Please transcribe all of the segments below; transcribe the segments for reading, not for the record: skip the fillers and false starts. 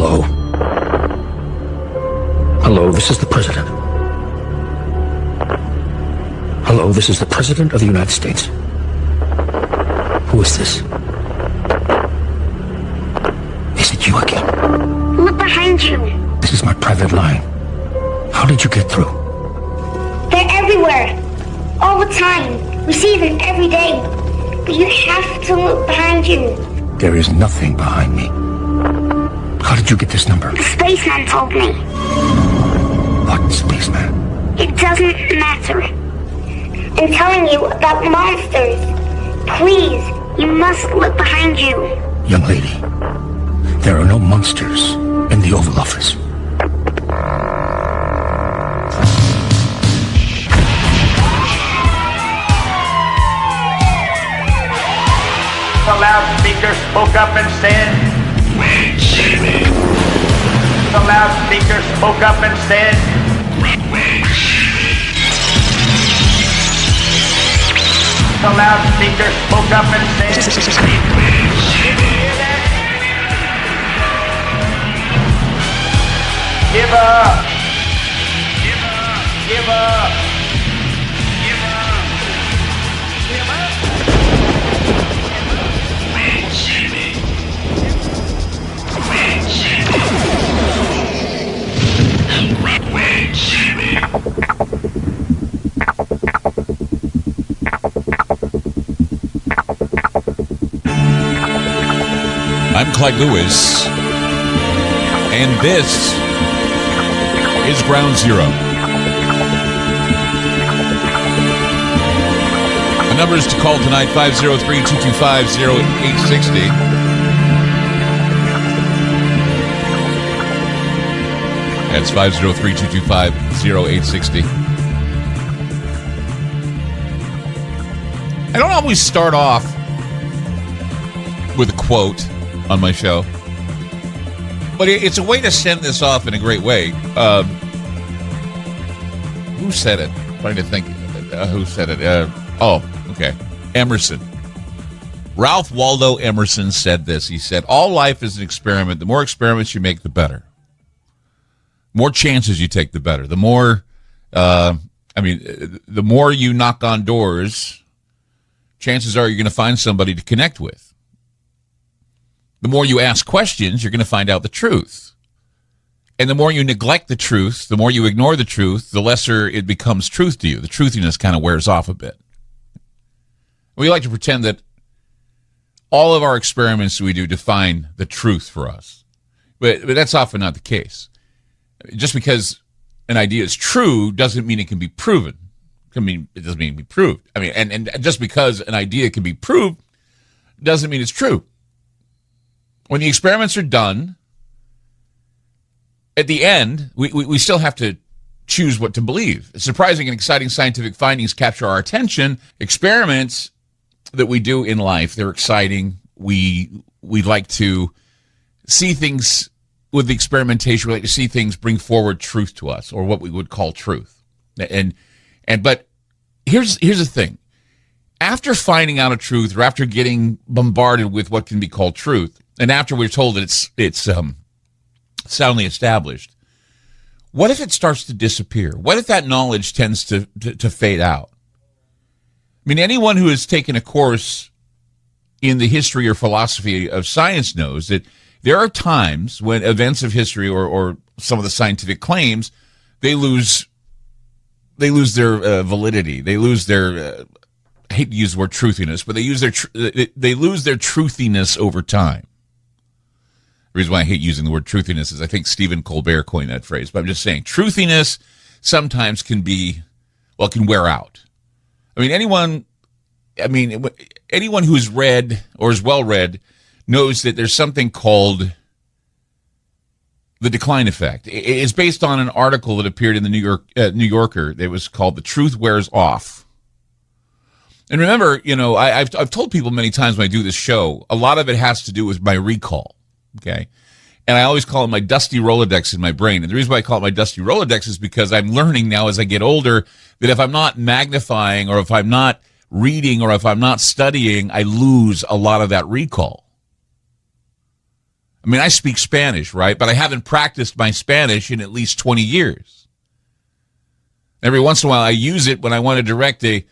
Hello? Hello, this is the President. Hello, this is the President of the United States. Who is this? Is it you again? Look behind you. This is my private line. How did you get through? They're everywhere. All the time. We see them every day. But you have to look behind you. There is nothing behind me. How did you get this number? The spaceman told me. What spaceman? It doesn't matter. I'm telling you about monsters. Please, you must look behind you. Young lady, there are no monsters in the Oval Office. The loudspeaker spoke up and said, Wait, Jimmy. the loudspeaker spoke up and said, Wait, the loudspeaker spoke up and said, give up, give up, give up, give up, give up. wait, Jimmy. Wait, Jimmy. Wait, Jimmy. I'm Clyde Lewis, and this is Ground Zero. The numbers to call tonight, 503-225-0860. That's 503-225-0860. I don't always start off with a quote on my show, but it's a way to send this off in a great way. Who said it? I'm trying to think who said it. Okay. Emerson. Ralph Waldo Emerson said this. He said, all life is an experiment. The more experiments you make, the better. More chances you take, the better. The more, the more you knock on doors, chances are you're going to find somebody to connect with. The more you ask questions, you're going to find out the truth. And the more you neglect the truth, the more you ignore the truth, the lesser it becomes truth to you. The truthiness kind of wears off a bit. We like to pretend that all of our experiments we do define the truth for us. But that's often not the case. Just because an idea is true doesn't mean it can be proven. It doesn't mean it can be proved. And just because an idea can be proved doesn't mean it's true. When the experiments are done, at the end, we still have to choose what to believe. Surprising and exciting scientific findings capture our attention. Experiments that we do in life, they're exciting. We like to see things with the experimentation. We like to see things bring forward truth to us, or what we would call truth. But here's the thing. After finding out a truth, or after getting bombarded with what can be called truth, and after we're told that it's soundly established, what if it starts to disappear? What if that knowledge tends to fade out? I mean, anyone who has taken a course in the history or philosophy of science knows that there are times when events of history or some of the scientific claims, they lose their validity. They lose their I hate to use the word truthiness, but they lose their truthiness over time. The reason why I hate using the word truthiness is I think Stephen Colbert coined that phrase. But I'm just saying, truthiness sometimes can wear out. Anyone who's read or is well read knows that there's something called the decline effect. It's based on an article that appeared in the New Yorker. It was called "The Truth Wears Off." And remember, I've told people many times when I do this show, a lot of it has to do with my recall. Okay. And I always call it my dusty Rolodex in my brain. And the reason why I call it my dusty Rolodex is because I'm learning now as I get older that if I'm not magnifying, or if I'm not reading, or if I'm not studying, I lose a lot of that recall. I mean, I speak Spanish, right? But I haven't practiced my Spanish in at least 20 years. Every once in a while, I use it when I want to direct a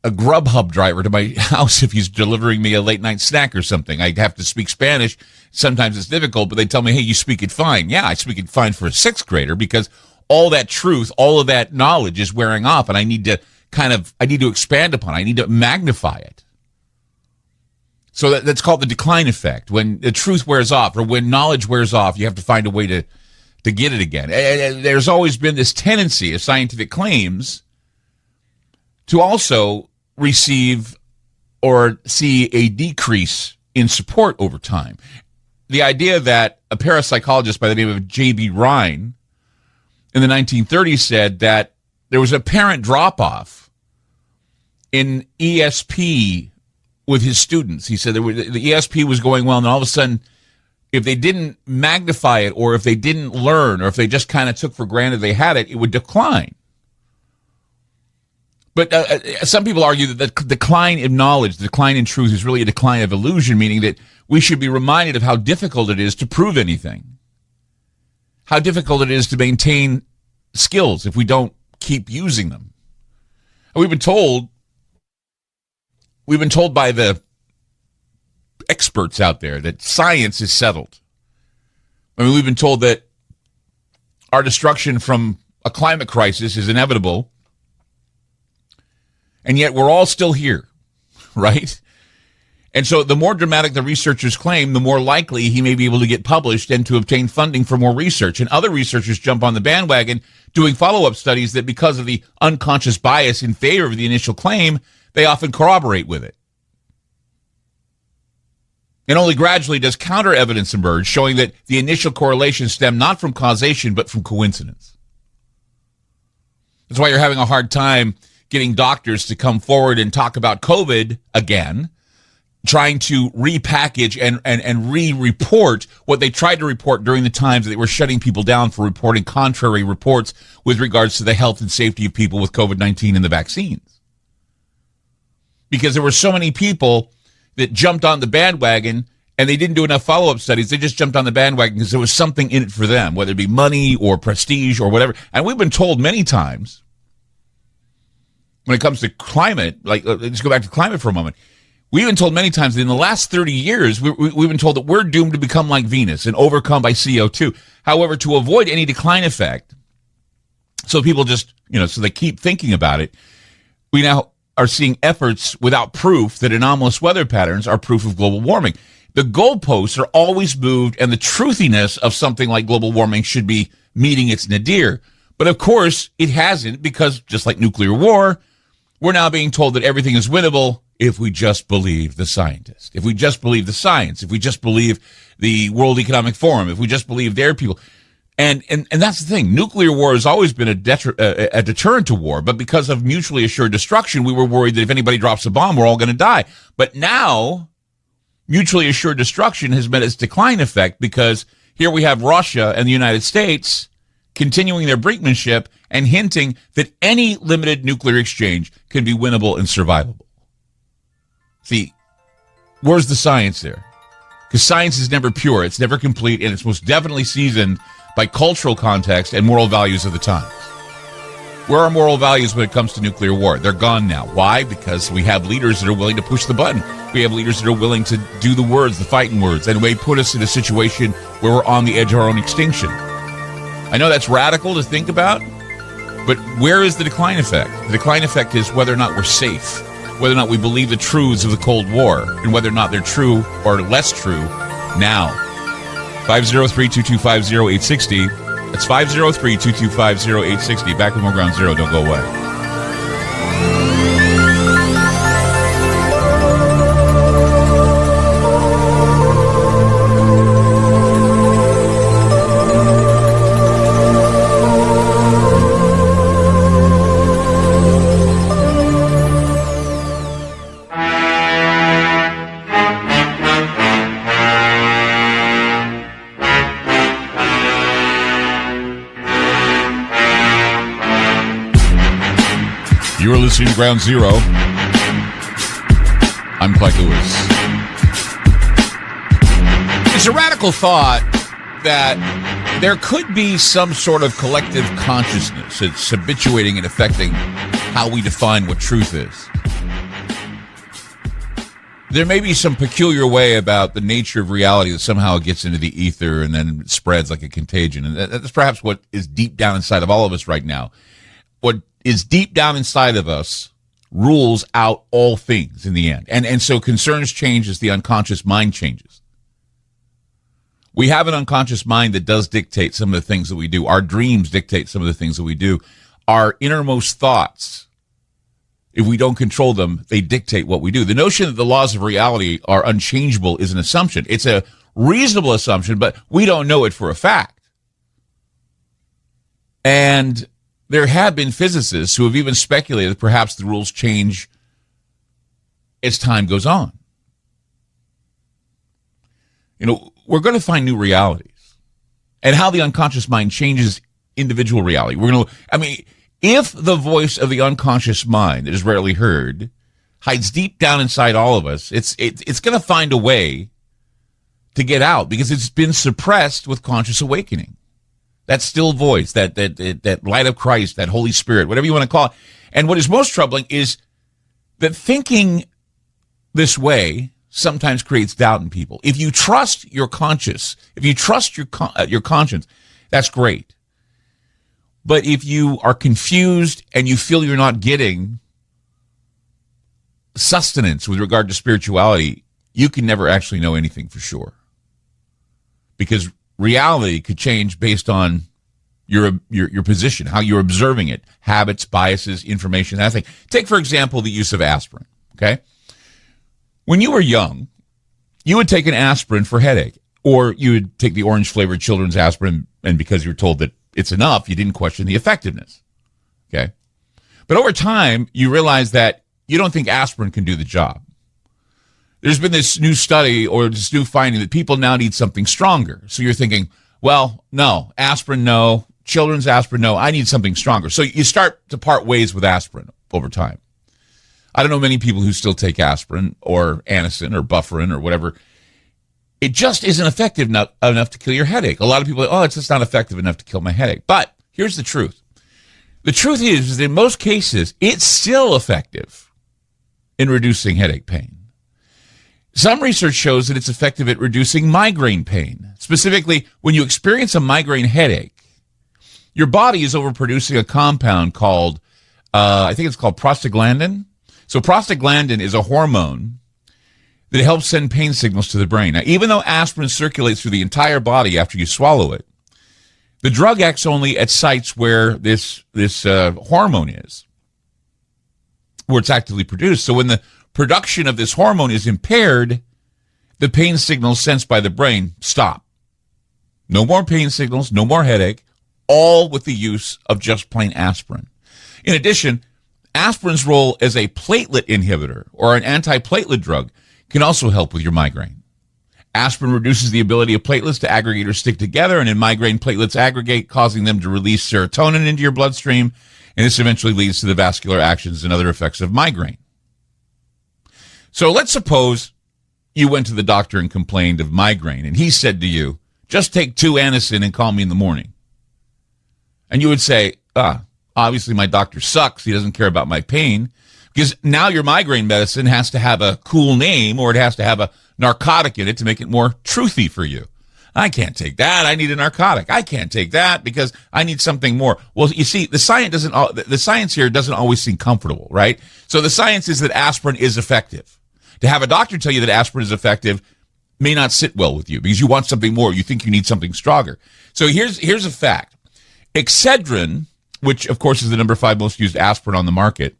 Grubhub driver to my house if he's delivering me a late night snack or something. I have to speak Spanish. Sometimes it's difficult, but they tell me, hey, you speak it fine. Yeah, I speak it fine for a sixth grader because all that truth, all of that knowledge is wearing off, and I need to expand upon it. I need to magnify it. So that's called the decline effect. When the truth wears off or when knowledge wears off, you have to find a way to get it again. And there's always been this tendency of scientific claims to also receive or see a decrease in support over time. The idea that a parapsychologist by the name of J.B. Rhine in the 1930s said that there was apparent drop-off in ESP with his students. He said the ESP was going well, and all of a sudden, if they didn't magnify it or if they didn't learn or if they just kind of took for granted they had it, it would decline. But some people argue that the decline in knowledge, the decline in truth is really a decline of illusion, meaning that we should be reminded of how difficult it is to prove anything, how difficult it is to maintain skills if we don't keep using them. And we've been told by the experts out there that science is settled. I mean, we've been told that our destruction from a climate crisis is inevitable, and yet we're all still here, right? And so the more dramatic the researchers claim, the more likely he may be able to get published and to obtain funding for more research. And other researchers jump on the bandwagon doing follow-up studies that because of the unconscious bias in favor of the initial claim, they often corroborate with it. And only gradually does counter-evidence emerge, showing that the initial correlation stemmed not from causation, but from coincidence. That's why you're having a hard time getting doctors to come forward and talk about COVID again, trying to repackage and re-report what they tried to report during the times that they were shutting people down for reporting contrary reports with regards to the health and safety of people with COVID-19 and the vaccines. Because there were so many people that jumped on the bandwagon and they didn't do enough follow-up studies. They just jumped on the bandwagon because there was something in it for them, whether it be money or prestige or whatever. And we've been told many times when it comes to climate, like let's go back to climate for a moment. We've been told many times that in the last 30 years, we've been told that we're doomed to become like Venus and overcome by CO2. However, to avoid any decline effect, so people just, so they keep thinking about it, we now are seeing efforts without proof that anomalous weather patterns are proof of global warming. The goalposts are always moved, and the truthiness of something like global warming should be meeting its nadir. But of course, it hasn't, because just like nuclear war, we're now being told that everything is winnable if we just believe the scientists, if we just believe the science, if we just believe the World Economic Forum, if we just believe their people. And that's the thing. Nuclear war has always been a deterrent to war, but because of mutually assured destruction, we were worried that if anybody drops a bomb, we're all going to die. But now, mutually assured destruction has met its decline effect, because here we have Russia and the United States continuing their brinkmanship and hinting that any limited nuclear exchange can be winnable and survivable. See, where's the science there? Because science is never pure, it's never complete, and it's most definitely seasoned by cultural context and moral values of the times. Where are moral values when it comes to nuclear war? They're gone now. Why? Because we have leaders that are willing to push the button. We have leaders that are willing to do the words, the fighting words, and may put us in a situation where we're on the edge of our own extinction. I know that's radical to think about, but where is the decline effect? The decline effect is whether or not we're safe, whether or not we believe the truths of the Cold War, and whether or not they're true or less true now. 503-225-0860. That's 503-225-0860. Back with more Ground Zero. Don't go away. You're listening to Ground Zero. I'm Clyde Lewis. It's a radical thought that there could be some sort of collective consciousness that's habituating and affecting how we define what truth is. There may be some peculiar way about the nature of reality that somehow it gets into the ether and then spreads like a contagion. And that's perhaps what is deep down inside of all of us right now. What is deep down inside of us rules out all things in the end. And so concerns change as the unconscious mind changes. We have an unconscious mind that does dictate some of the things that we do. Our dreams dictate some of the things that we do. Our innermost thoughts, if we don't control them, they dictate what we do. The notion that the laws of reality are unchangeable is an assumption. It's a reasonable assumption, but we don't know it for a fact. And there have been physicists who have even speculated that perhaps the rules change as time goes on. You know, we're going to find new realities and how the unconscious mind changes individual reality. If the voice of the unconscious mind that is rarely heard hides deep down inside all of us, it's going to find a way to get out because it's been suppressed with conscious awakening. That still voice, that light of Christ, that Holy Spirit, whatever you want to call it. And what is most troubling is that thinking this way sometimes creates doubt in people. If you trust your conscience, if you trust your conscience, that's great. But if you are confused and you feel you're not getting sustenance with regard to spirituality, you can never actually know anything for sure. Because reality could change based on your position, how you're observing it, habits, biases, information, that thing. Take, for example, the use of aspirin, okay? When you were young, you would take an aspirin for headache, or you would take the orange-flavored children's aspirin, and because you were told that it's enough, you didn't question the effectiveness, okay? But over time, you realize that you don't think aspirin can do the job. There's been this new study or this new finding that people now need something stronger. So you're thinking, well, no, aspirin, no, children's aspirin, no, I need something stronger. So you start to part ways with aspirin over time. I don't know many people who still take aspirin or Anacin or Bufferin or whatever. It just isn't effective enough to kill your headache. A lot of people are, oh, it's just not effective enough to kill my headache. But here's the truth. The truth is that in most cases, it's still effective in reducing headache pain. Some research shows that it's effective at reducing migraine pain. Specifically, when you experience a migraine headache, your body is overproducing a compound called, I think it's called prostaglandin. So prostaglandin is a hormone that helps send pain signals to the brain. Now, even though aspirin circulates through the entire body after you swallow it, the drug acts only at sites where this hormone is, where it's actively produced. So when the production of this hormone is impaired, the pain signals sensed by the brain stop. No more pain signals, no more headache, all with the use of just plain aspirin. In addition, aspirin's role as a platelet inhibitor or an antiplatelet drug can also help with your migraine. Aspirin reduces the ability of platelets to aggregate or stick together, and in migraine, platelets aggregate, causing them to release serotonin into your bloodstream, and this eventually leads to the vascular actions and other effects of migraine. So let's suppose you went to the doctor and complained of migraine, and he said to you, just take 2 Anacin and call me in the morning. And you would say, obviously my doctor sucks. He doesn't care about my pain. Because now your migraine medicine has to have a cool name or it has to have a narcotic in it to make it more truthy for you. I can't take that. I need a narcotic. I can't take that because I need something more. Well, you see, the science here doesn't always seem comfortable, right? So the science is that aspirin is effective. To have a doctor tell you that aspirin is effective may not sit well with you because you want something more. You think you need something stronger. So here's a fact. Excedrin, which of course is the number 5 most used aspirin on the market,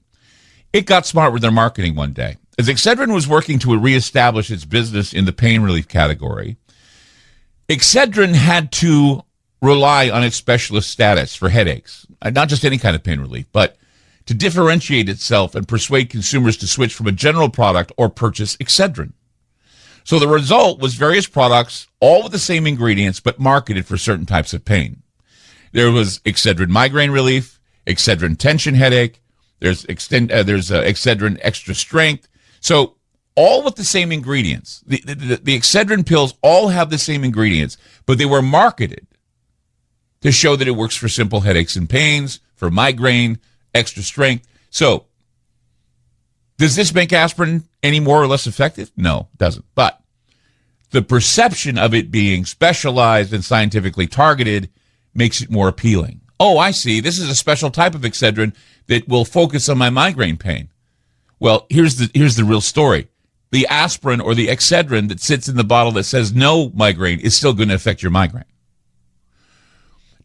it got smart with their marketing one day. As Excedrin was working to reestablish its business in the pain relief category, Excedrin had to rely on its specialist status for headaches, not just any kind of pain relief, but to differentiate itself and persuade consumers to switch from a general product or purchase Excedrin. So the result was various products, all with the same ingredients, but marketed for certain types of pain. There was Excedrin migraine relief, Excedrin tension headache, there's Excedrin extra strength. So all with the same ingredients. The Excedrin pills all have the same ingredients, but they were marketed to show that it works for simple headaches and pains, for migraine, extra strength. So, does this make aspirin any more or less effective? No, it doesn't. But the perception of it being specialized and scientifically targeted makes it more appealing. Oh, I see. This is a special type of Excedrin that will focus on my migraine pain. Well, here's the real story. The aspirin or the Excedrin that sits in the bottle that says no migraine is still going to affect your migraine.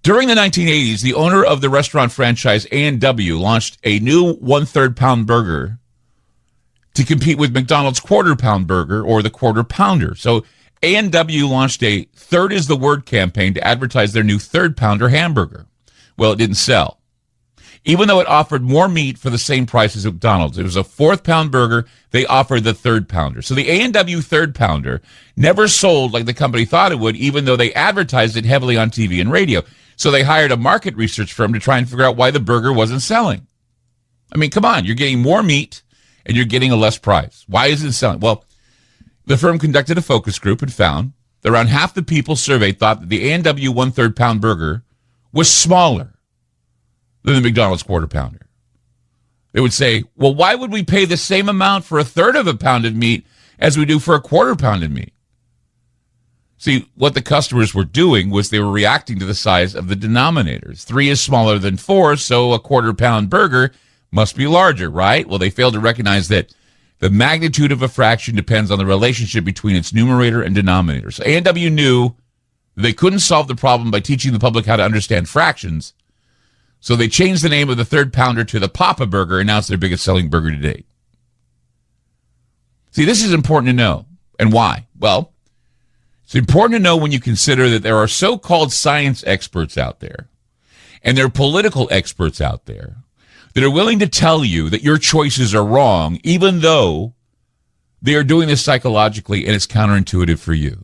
During the 1980s, the owner of the restaurant franchise A&W launched a new 1/3 pound burger to compete with McDonald's Quarter Pound Burger or the Quarter Pounder. So A&W launched a third is the word campaign to advertise their new 3rd pounder hamburger. Well, it didn't sell, even though it offered more meat for the same price as McDonald's. It was a 4th pound burger. They offered the 3rd pounder. So the A&W 3rd pounder never sold like the company thought it would, even though they advertised it heavily on TV and radio. So they hired a market research firm to try and figure out why the burger wasn't selling. I mean, come on, you're getting more meat and you're getting a less price. Why isn't it selling? Well, the firm conducted a focus group and found that around half the people surveyed thought that the A&W 1/3 pound burger was smaller than the McDonald's Quarter Pounder. They would say, well, why would we pay the same amount for a 1/3 of a pound of meat as we do for a 1/4 pound of meat? See, what the customers were doing was they were reacting to the size of the denominators. 3 is smaller than 4, so a 1/4 pound burger must be larger, right? Well, they failed to recognize that the magnitude of a fraction depends on the relationship between its numerator and denominator. So A&W knew they couldn't solve the problem by teaching the public how to understand fractions, so they changed the name of the 3rd pounder to the Papa Burger, and now it's their biggest selling burger to date. See, this is important to know. And why? Well, it's important to know when you consider that there are so-called science experts out there, and there are political experts out there that are willing to tell you that your choices are wrong, even though they are doing this psychologically and it's counterintuitive for you.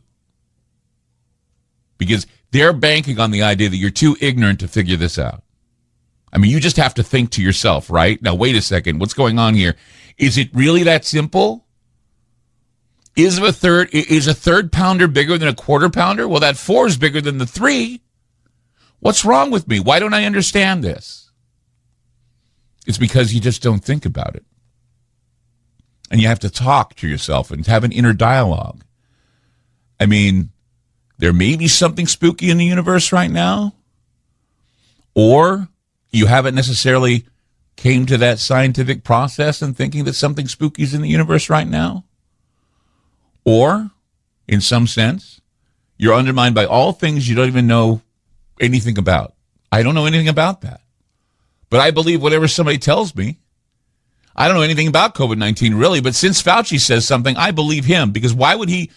Because they're banking on the idea that you're too ignorant to figure this out. I mean, you just have to think to yourself, right? Now, wait a second. What's going on here? Is it really that simple? Is a 3rd pounder bigger than a 1/4 pounder? Well, that 4 is bigger than the 3. What's wrong with me? Why don't I understand this? It's because you just don't think about it. And you have to talk to yourself and have an inner dialogue. I mean, there may be something spooky in the universe right now, or you haven't necessarily came to that scientific process and thinking that something spooky is in the universe right now. Or, in some sense, you're undermined by all things you don't even know anything about. I don't know anything about that. But I believe whatever somebody tells me. I don't know anything about COVID-19 really, but since Fauci says something, I believe him, because why would he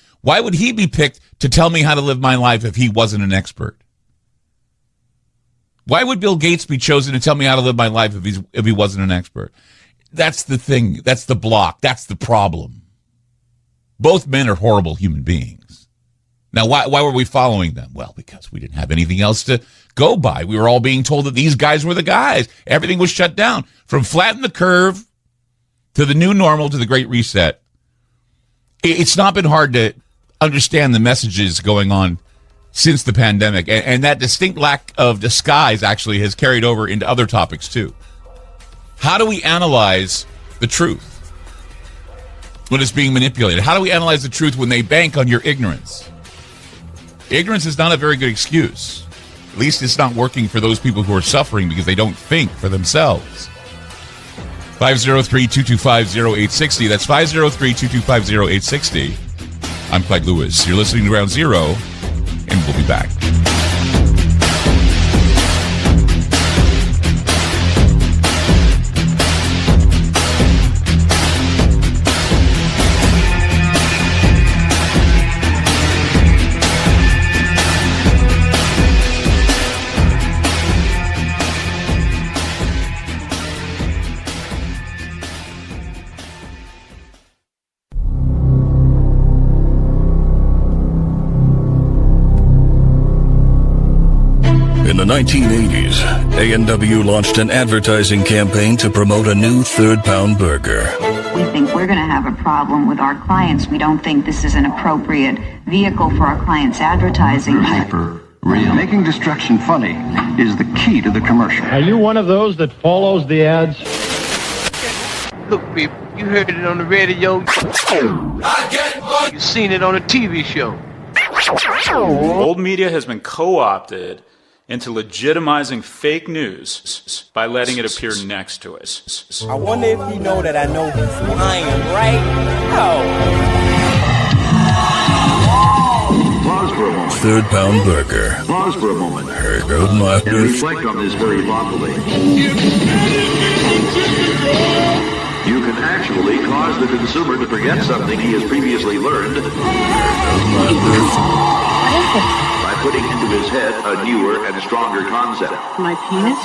be picked to tell me how to live my life if he wasn't an expert? Why would Bill Gates be chosen to tell me how to live my life if he wasn't an expert? That's the thing. That's the block. That's the problem. Both men are horrible human beings. Now, why were we following them? Well, because we didn't have anything else to go by. We were all being told that these guys were the guys. Everything was shut down. From flatten the curve to the new normal to the Great Reset. It's not been hard to understand the messages going on since the pandemic. And that distinct lack of disguise actually has carried over into other topics too. How do we analyze the truth when it's being manipulated? How do we analyze the truth when they bank on your ignorance? Ignorance is not a very good excuse. At least it's not working for those people who are suffering because they don't think for themselves. 503-225-0860. That's 503-225-0860. I'm Clyde Lewis. You're listening to Ground Zero, and we'll be back. In the 1980s, A&W launched an advertising campaign to promote a new third-pound burger. We think we're going to have a problem with our clients. We don't think this is an appropriate vehicle for our clients' advertising. Hyper real. Making destruction funny is the key to the commercial. Are you one of those that follows the ads? Look, people, you heard it on the radio. You seen it on a TV show. Old media has been co-opted into legitimizing fake news by letting it appear next to it. I wonder if you know that I know who I am, right? Pause for a moment. Third-pound burger. Pause for a moment. Here goes my And reflect on this very thoughtfully. You can actually cause the consumer to forget something he has previously learned by putting into his head a newer and stronger concept. My penis?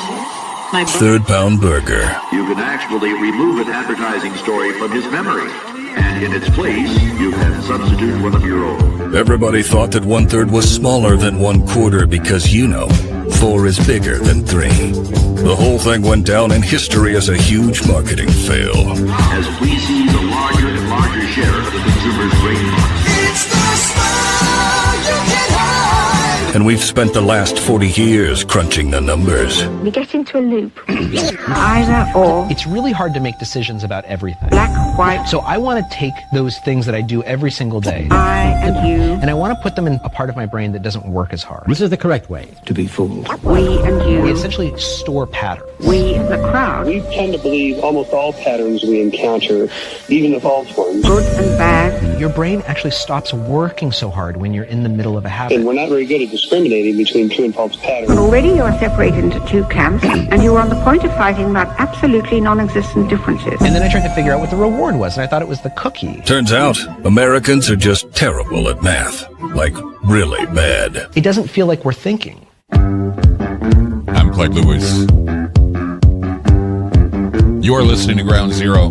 My Third-pound burger. You can actually remove an advertising story from his memory, and in its place, you can substitute one of your own. Everybody thought that 1/3 was smaller than 1/4 because, 4 is bigger than 3. The whole thing went down in history as a huge marketing fail. As we seize a larger and larger share of the consumer's brain box. It's the smile you can hide. And we've spent the last 40 years crunching the numbers. We get into a loop. Either or. It's really hard to make decisions about everything. Black, white. So I want to take those things that I do every single day. I and you. And I want to put them in a part of my brain that doesn't work as hard. This is the correct way to be fooled. We and you. We essentially store patterns. We, the crowd. We tend to believe almost all patterns we encounter, even the false ones. Good and bad. Your brain actually stops working so hard when you're in the middle of a habit. And we're not very good at discriminating between true and false patterns. Already you are separated into two camps, and you are on the point of fighting about absolutely non-existent differences. And then I tried to figure out what the reward was, and I thought it was the cookie. Turns out, Americans are just terrible at math. Like, really bad. It doesn't feel like we're thinking. I'm Clark Lewis. You're listening to Ground Zero.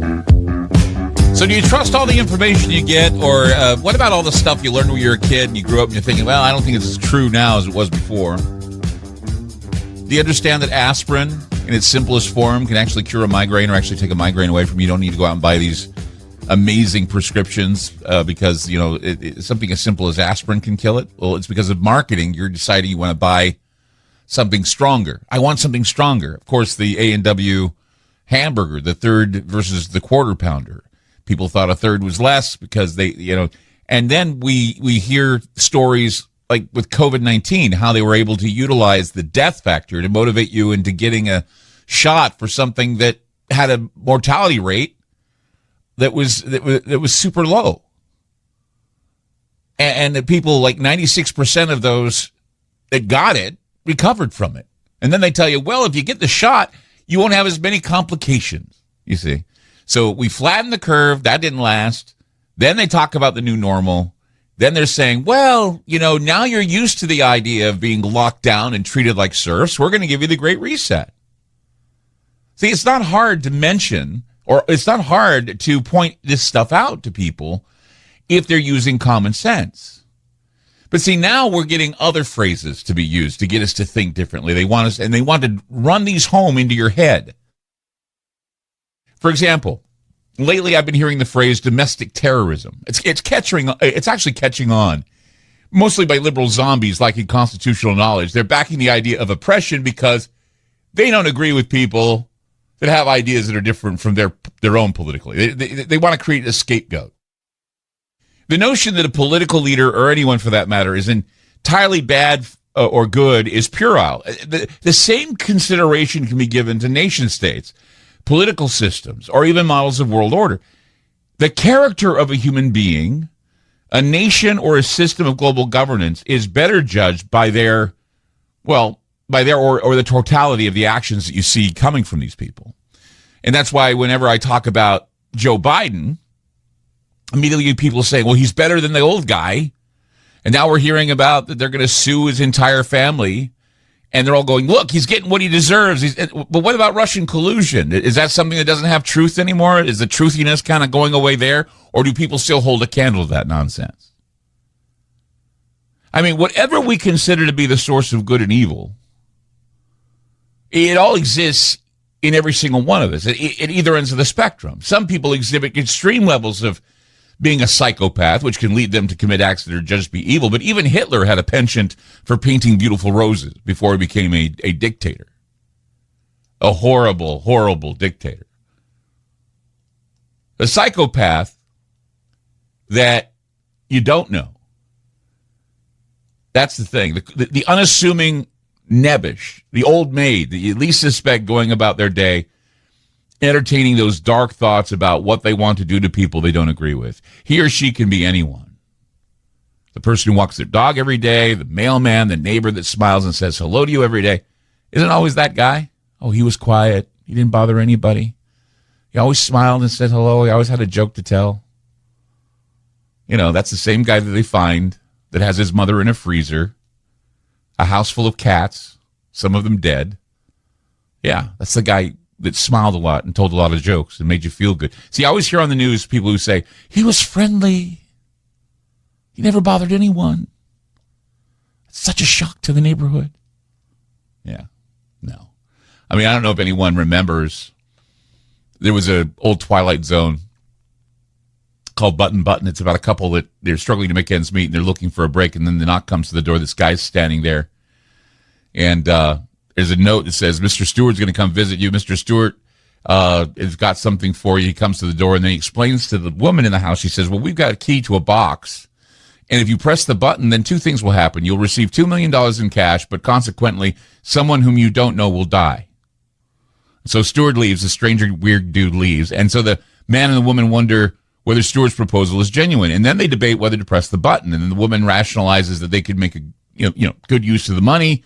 So do you trust all the information you get, or what about all the stuff you learned when you were a kid and you grew up and you're thinking, well, I don't think it's as true now as it was before? Do you understand that aspirin, in its simplest form, can actually cure a migraine or actually take a migraine away from you? You don't need to go out and buy these amazing prescriptions because, something as simple as aspirin can kill it? Well, it's because of marketing. You're deciding you want to buy something stronger. I want something stronger. Of course, the A&W hamburger, the third versus the quarter pounder. People thought a third was less because they, and then we hear stories like with COVID-19, how they were able to utilize the death factor to motivate you into getting a shot for something that had a mortality rate that was super low. And the people, like 96% of those that got it recovered from it. And then they tell you, well, if you get the shot, you won't have as many complications, you see. So we flattened the curve. That didn't last. Then they talk about the new normal. Then they're saying, well, now you're used to the idea of being locked down and treated like serfs. We're going to give you the Great Reset. See, it's not hard to mention, or it's not hard to point this stuff out to people if they're using common sense. But see, now we're getting other phrases to be used to get us to think differently. They want to run these home into your head. For example, lately I've been hearing the phrase domestic terrorism. It's actually catching on, mostly by liberal zombies lacking constitutional knowledge. They're backing the idea of oppression because they don't agree with people that have ideas that are different from their own politically. They want to create a scapegoat. The notion that a political leader, or anyone for that matter, is entirely bad or good is puerile. The same consideration can be given to nation states, political systems, or even models of world order. The character of a human being, a nation, or a system of global governance is better judged by their or the totality of the actions that you see coming from these people. And that's why whenever I talk about Joe Biden, immediately people say, well, he's better than the old guy. And now we're hearing about that they're going to sue his entire family. And they're all going, look, he's getting what he deserves. But what about Russian collusion? Is that something that doesn't have truth anymore? Is the truthiness kind of going away there? Or do people still hold a candle to that nonsense? I mean, whatever we consider to be the source of good and evil, It all exists in every single one of us at either ends of the spectrum. Some people exhibit extreme levels of being a psychopath, which can lead them to commit acts that are just be evil. But even Hitler had a penchant for painting beautiful roses before he became a dictator. A horrible, horrible dictator. A psychopath that you don't know. That's the thing. The unassuming nebbish, the old maid that you at least suspect going about their day, entertaining those dark thoughts about what they want to do to people they don't agree with. He or she can be anyone. The person who walks their dog every day, the mailman, the neighbor that smiles and says hello to you every day. Isn't always that guy? Oh, he was quiet. He didn't bother anybody. He always smiled and said hello. He always had a joke to tell. You know, that's the same guy that they find that has his mother in a freezer, a house full of cats, some of them dead. Yeah, that's the guy that smiled a lot and told a lot of jokes and made you feel good. See, I always hear on the news people who say, he was friendly. He never bothered anyone. It's such a shock to the neighborhood. Yeah, no. I mean, I don't know if anyone remembers. There was an old Twilight Zone called Button Button. It's about a couple that they're struggling to make ends meet and they're looking for a break, and then the knock comes to the door. This guy's standing there, and there's a note that says, Mr. Stewart's going to come visit you. Mr. Stewart has got something for you. He comes to the door, and then he explains to the woman in the house. He says, well, we've got a key to a box, and if you press the button, then two things will happen. You'll receive $2 million in cash, but consequently, someone whom you don't know will die. So Stewart leaves. The stranger, weird dude leaves. And so the man and the woman wonder whether Stewart's proposal is genuine. And then they debate whether to press the button. And then the woman rationalizes that they could make a good use of the money,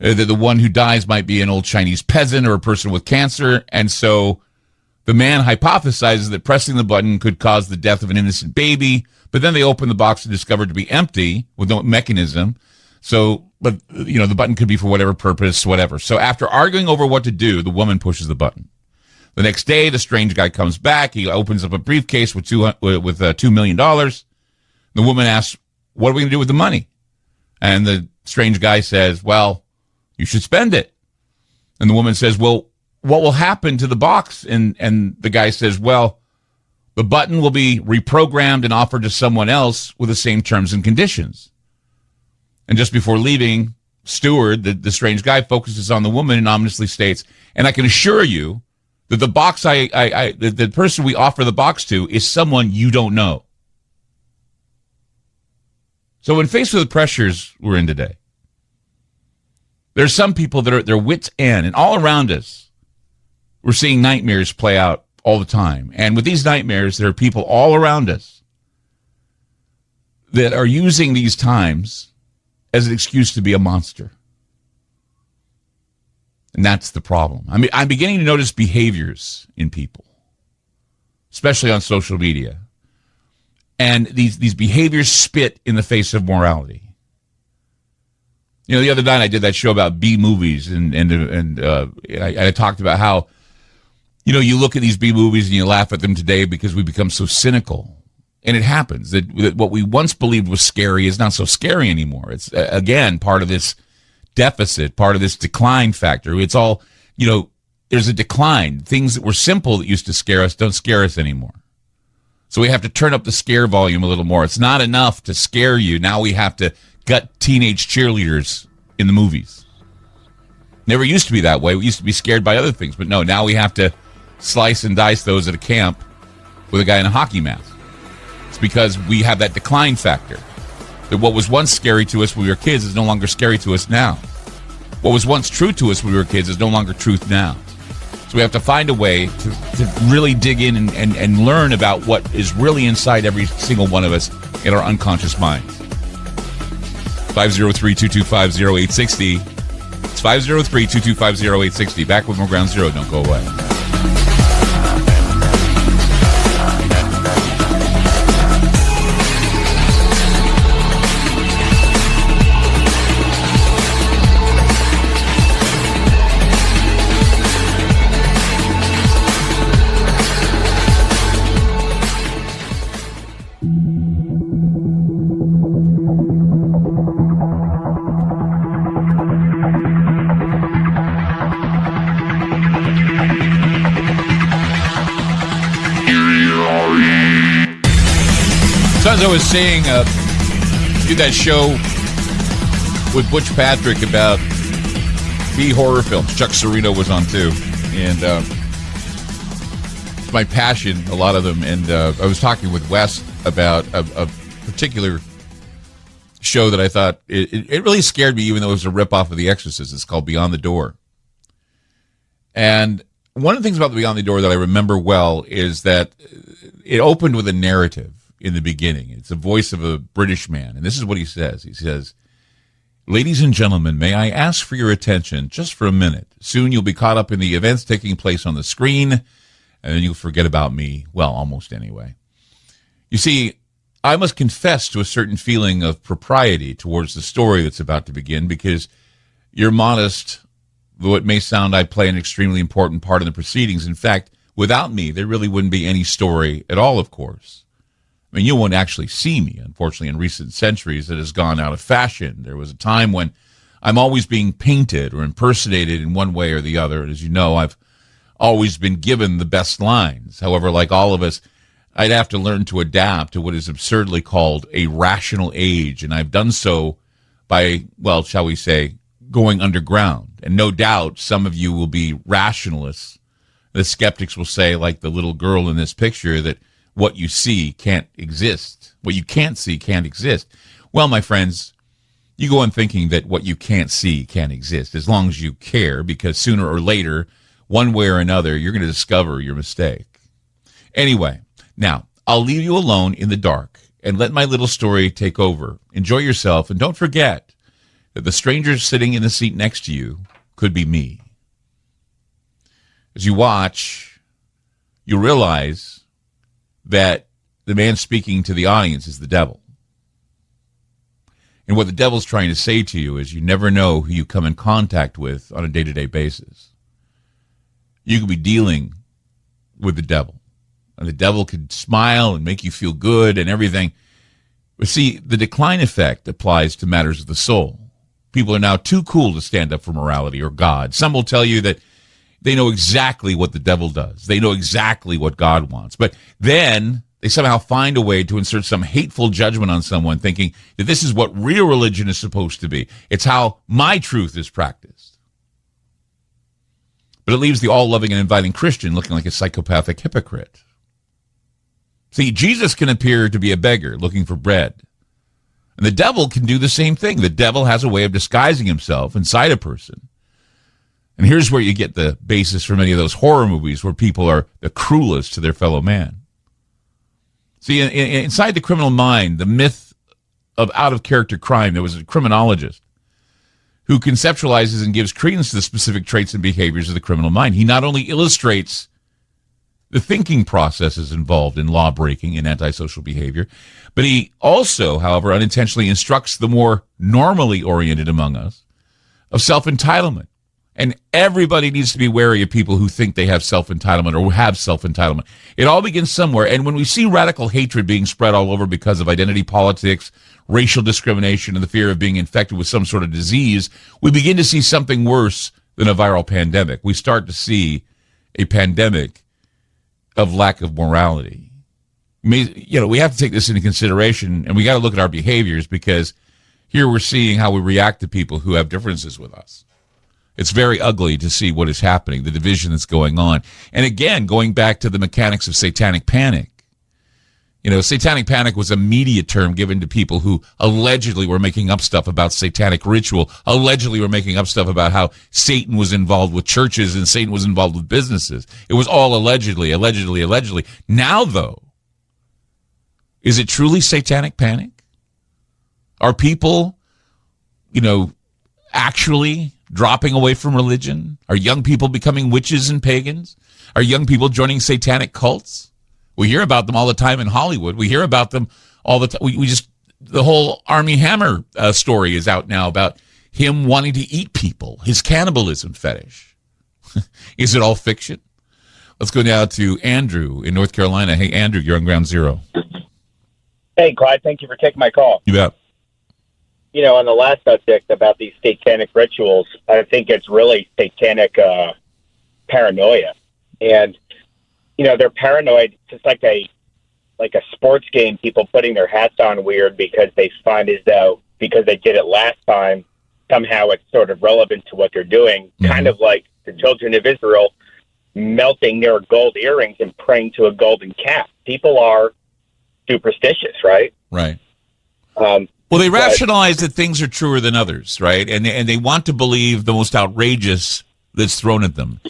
that the one who dies might be an old Chinese peasant or a person with cancer. And so the man hypothesizes that pressing the button could cause the death of an innocent baby. But then they open the box and discover it to be empty with no mechanism. So, but, the button could be for whatever purpose, whatever. So after arguing over what to do, the woman pushes the button. The next day, the strange guy comes back. He opens up a briefcase with $2 million. The woman asks, what are we going to do with the money? And the strange guy says, well, you should spend it. And the woman says, well, what will happen to the box? And the guy says, well, the button will be reprogrammed and offered to someone else with the same terms and conditions. And just before leaving, Stewart, the strange guy, focuses on the woman and ominously states, and I can assure you that the box the person we offer the box to is someone you don't know. So when faced with the pressures we're in today, there's some people that are at their wits' end, and all around us, we're seeing nightmares play out all the time. And with these nightmares, there are people all around us that are using these times as an excuse to be a monster. And that's the problem. I mean, I'm beginning to notice behaviors in people, especially on social media. And these behaviors spit in the face of morality. The other night I did that show about B movies, and I talked about how, you look at these B movies and you laugh at them today because we become so cynical. And it happens that what we once believed was scary is not so scary anymore. It's, again, part of this deficit, part of this decline factor. It's all, there's a decline. Things that were simple that used to scare us don't scare us anymore. So we have to turn up the scare volume a little more. It's not enough to scare you. Now we have to gut teenage cheerleaders in the movies. Never used to be that way. We used to be scared by other things. But no, now we have to slice and dice those at a camp with a guy in a hockey mask. It's because we have that decline factor. That what was once scary to us when we were kids is no longer scary to us now. What was once true to us when we were kids is no longer truth now. So we have to find a way to really dig in and learn about what is really inside every single one of us in our unconscious minds. 503-225-0860. It's 503-225-0860. Back with more Ground Zero. Don't go away. I was saying, did that show with Butch Patrick about B horror films. Chuck Serino was on too, and it's my passion, a lot of them. And I was talking with Wes about a particular show that I thought it really scared me, even though it was a ripoff of The Exorcist. It's called Beyond the Door. And one of the things about the Beyond the Door that I remember well is that it opened with a narrative in the beginning. It's the voice of a British man, and this is what he says. He says, "Ladies and gentlemen, may I ask for your attention just for a minute? Soon you'll be caught up in the events taking place on the screen, and then you'll forget about me. Well, almost anyway. You see, I must confess to a certain feeling of propriety towards the story that's about to begin, because you're modest, though it may sound I play an extremely important part in the proceedings. In fact, without me, there really wouldn't be any story at all, of course. I mean, you won't actually see me. Unfortunately, in recent centuries, it has gone out of fashion. There was a time when I'm always being painted or impersonated in one way or the other. And as you know, I've always been given the best lines. However, like all of us, I'd have to learn to adapt to what is absurdly called a rational age. And I've done so by, well, shall we say, going underground. And no doubt some of you will be rationalists. The skeptics will say, like the little girl in this picture, that what you see can't exist. What you can't see can't exist. Well, my friends, you go on thinking that what you can't see can't exist as long as you care, because sooner or later, one way or another, you're going to discover your mistake. Anyway, now, I'll leave you alone in the dark and let my little story take over. Enjoy yourself, and don't forget that the stranger sitting in the seat next to you could be me. As you watch, you realize that the man speaking to the audience is the devil. And what the devil's trying to say to you is you never know who you come in contact with on a day-to-day basis. You could be dealing with the devil. And the devil could smile and make you feel good and everything. But see, the decline effect applies to matters of the soul. People are now too cool to stand up for morality or God. Some will tell you that they know exactly what the devil does. They know exactly what God wants. But then they somehow find a way to insert some hateful judgment on someone, thinking that this is what real religion is supposed to be. It's how my truth is practiced. But it leaves the all-loving and inviting Christian looking like a psychopathic hypocrite. See, Jesus can appear to be a beggar looking for bread. And the devil can do the same thing. The devil has a way of disguising himself inside a person. And here's where you get the basis for many of those horror movies where people are the cruelest to their fellow man. See, inside the criminal mind, the myth of out-of-character crime, there was a criminologist who conceptualizes and gives credence to the specific traits and behaviors of the criminal mind. He not only illustrates the thinking processes involved in law-breaking and antisocial behavior, but he also, however, unintentionally instructs the more normally oriented among us of self-entitlement. And everybody needs to be wary of people who think they have self-entitlement or who have self-entitlement. It all begins somewhere, and when we see radical hatred being spread all over because of identity politics, racial discrimination, and the fear of being infected with some sort of disease, we begin to see something worse than a viral pandemic. We start to see a pandemic of lack of morality. We have to take this into consideration, and we got to look at our behaviors, because here we're seeing how we react to people who have differences with us. It's very ugly to see what is happening, the division that's going on. And again, going back to the mechanics of satanic panic. Satanic panic was a media term given to people who allegedly were making up stuff about satanic ritual, allegedly were making up stuff about how Satan was involved with churches and Satan was involved with businesses. It was all allegedly. Now, though, is it truly satanic panic? Are people, actually dropping away from religion? Are young people becoming witches and pagans? Are young people joining satanic cults? We hear about them all the time in Hollywood. We hear about them all the time. The whole Armie Hammer story is out now about him wanting to eat people, his cannibalism fetish. Is it all fiction? Let's go now to Andrew in North Carolina. Hey, Andrew, you're on Ground Zero. Hey, Clyde, thank you for taking my call. You bet. On the last subject about these satanic rituals, I think it's really satanic paranoia. And, they're paranoid, just like a like a sports game, people putting their hats on weird because they find as though because they did it last time, somehow it's sort of relevant to what they're doing. Kind of like the children of Israel melting their gold earrings and praying to a golden calf. People are superstitious, right? Right. Well, they rationalize that things are truer than others, right? And they want to believe the most outrageous that's thrown at them.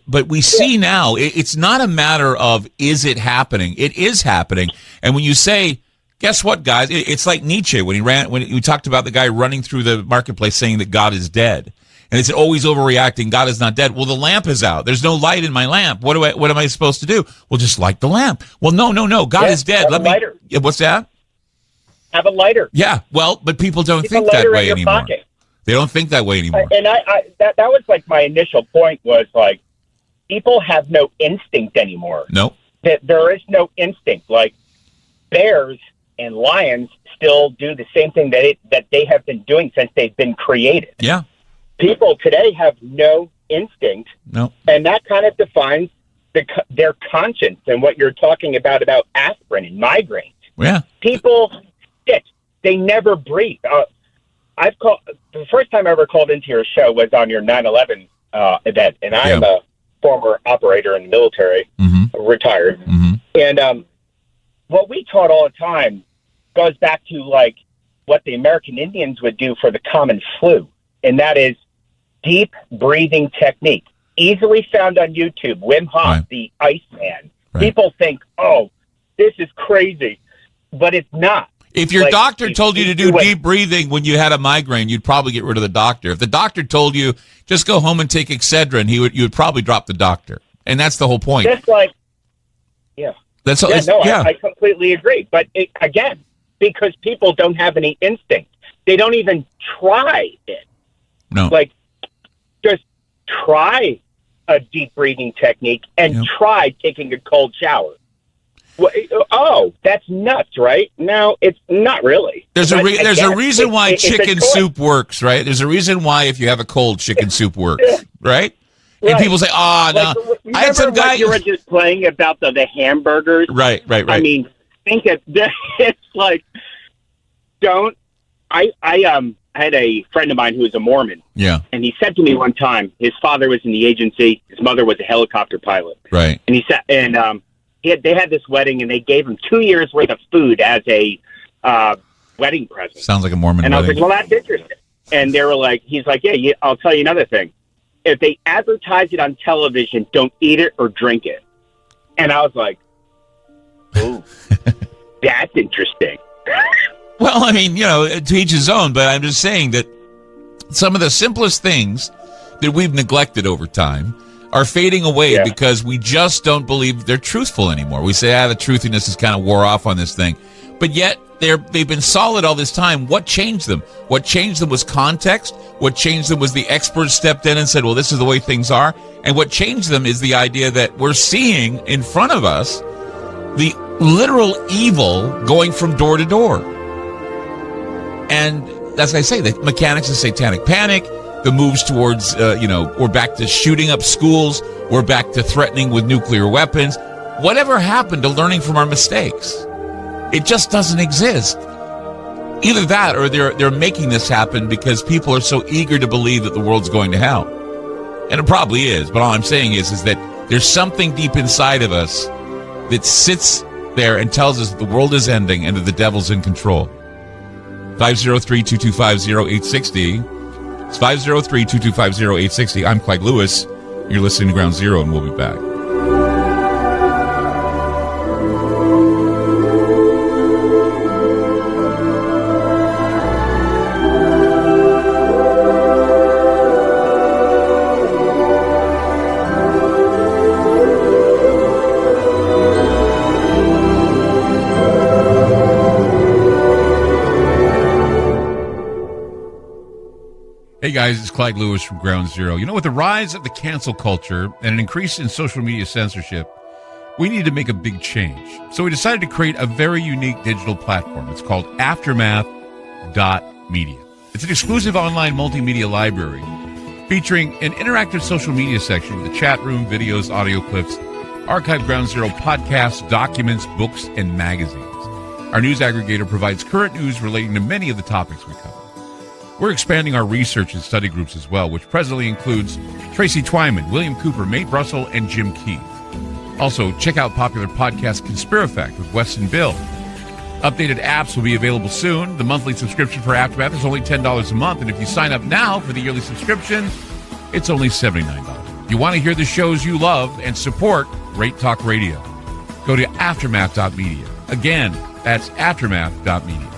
But we see now, it's not a matter of, is it happening? It is happening. And when you say, guess what, guys? It's like Nietzsche when we talked about the guy running through the marketplace saying that God is dead. And it's always overreacting. God is not dead. Well, the lamp is out. There's no light in my lamp. What am I supposed to do? Well, just light the lamp. Well, no. God is dead. Have a lighter. Yeah, what's that? Have a lighter. Yeah. Well, but people don't think that way anymore. Pocket. They don't think that way anymore. And that was like my initial point was like, people have no instinct anymore. Nope. That there is no instinct. Like bears and lions still do the same thing that they have been doing since they've been created. Yeah. People today have no instinct. No. And that kind of defines their conscience and what you're talking about aspirin and migraines. Yeah. People sit. They never breathe. The first time I ever called into your show was on your 9/11 event, and I am a former operator in the military, retired. And what we taught all the time goes back to like what the American Indians would do for the common flu, and that is deep breathing technique, easily found on YouTube. Wim Hof, the Iceman. Right. People think, "Oh, this is crazy," but it's not. If your doctor told you to do deep breathing when you had a migraine, you'd probably get rid of the doctor. If the doctor told you just go home and take Excedrin, you would probably drop the doctor. And that's the whole point. Just like, I completely agree. But again, because people don't have any instinct, they don't even try it. No, like just try a deep breathing technique and try taking a cold shower. Oh, that's nuts, right? No, it's not really. There's a reason why chicken soup works, right? There's a reason why if you have a cold, chicken soup works, right? And people say, no. I had some guy. You were just playing about the hamburgers. Right. I mean, think it's like, I had a friend of mine who was a Mormon. Yeah. And he said to me one time, his father was in the agency. His mother was a helicopter pilot. Right. And he said, they had this wedding, and they gave him 2 years' worth of food as a wedding present. Sounds like a Mormon and wedding. I was like, well, that's interesting. And they were like, he's like, yeah, I'll tell you another thing. If they advertise it on television, don't eat it or drink it. And I was like, ooh, that's interesting. Well, I mean, to each his own, but I'm just saying that some of the simplest things that we've neglected over time are fading away because we just don't believe they're truthful anymore. We say, the truthiness has kind of wore off on this thing. But yet, they've been solid all this time. What changed them? What changed them was context. What changed them was the experts stepped in and said, well, this is the way things are. And what changed them is the idea that we're seeing in front of us the literal evil going from door to door. And as I say, the mechanics of satanic panic, the moves towards, we're back to shooting up schools. We're back to threatening with nuclear weapons. Whatever happened to learning from our mistakes? It just doesn't exist. Either that or they're making this happen because people are so eager to believe that the world's going to hell. And it probably is. But all I'm saying is that there's something deep inside of us that sits there and tells us that the world is ending and that the devil's in control. 503-225-0860. It's 503-225-0860. I'm Clyde Lewis. You're listening to Ground Zero, and we'll be back. Hey guys, it's Clyde Lewis from Ground Zero. With the rise of the cancel culture and an increase in social media censorship, we need to make a big change. So we decided to create a very unique digital platform. It's called Aftermath.media. It's an exclusive online multimedia library featuring an interactive social media section with a chat room, videos, audio clips, archive Ground Zero podcasts, documents, books, and magazines. Our news aggregator provides current news relating to many of the topics we cover. We're expanding our research and study groups as well, which presently includes Tracy Twyman, William Cooper, Nate Russell, and Jim Keith. Also, check out popular podcast Conspirafact with Weston Bill. Updated apps will be available soon. The monthly subscription for Aftermath is only $10 a month, and if you sign up now for the yearly subscription, it's only $79. If you want to hear the shows you love and support Great Talk Radio, go to aftermath.media. Again, that's aftermath.media.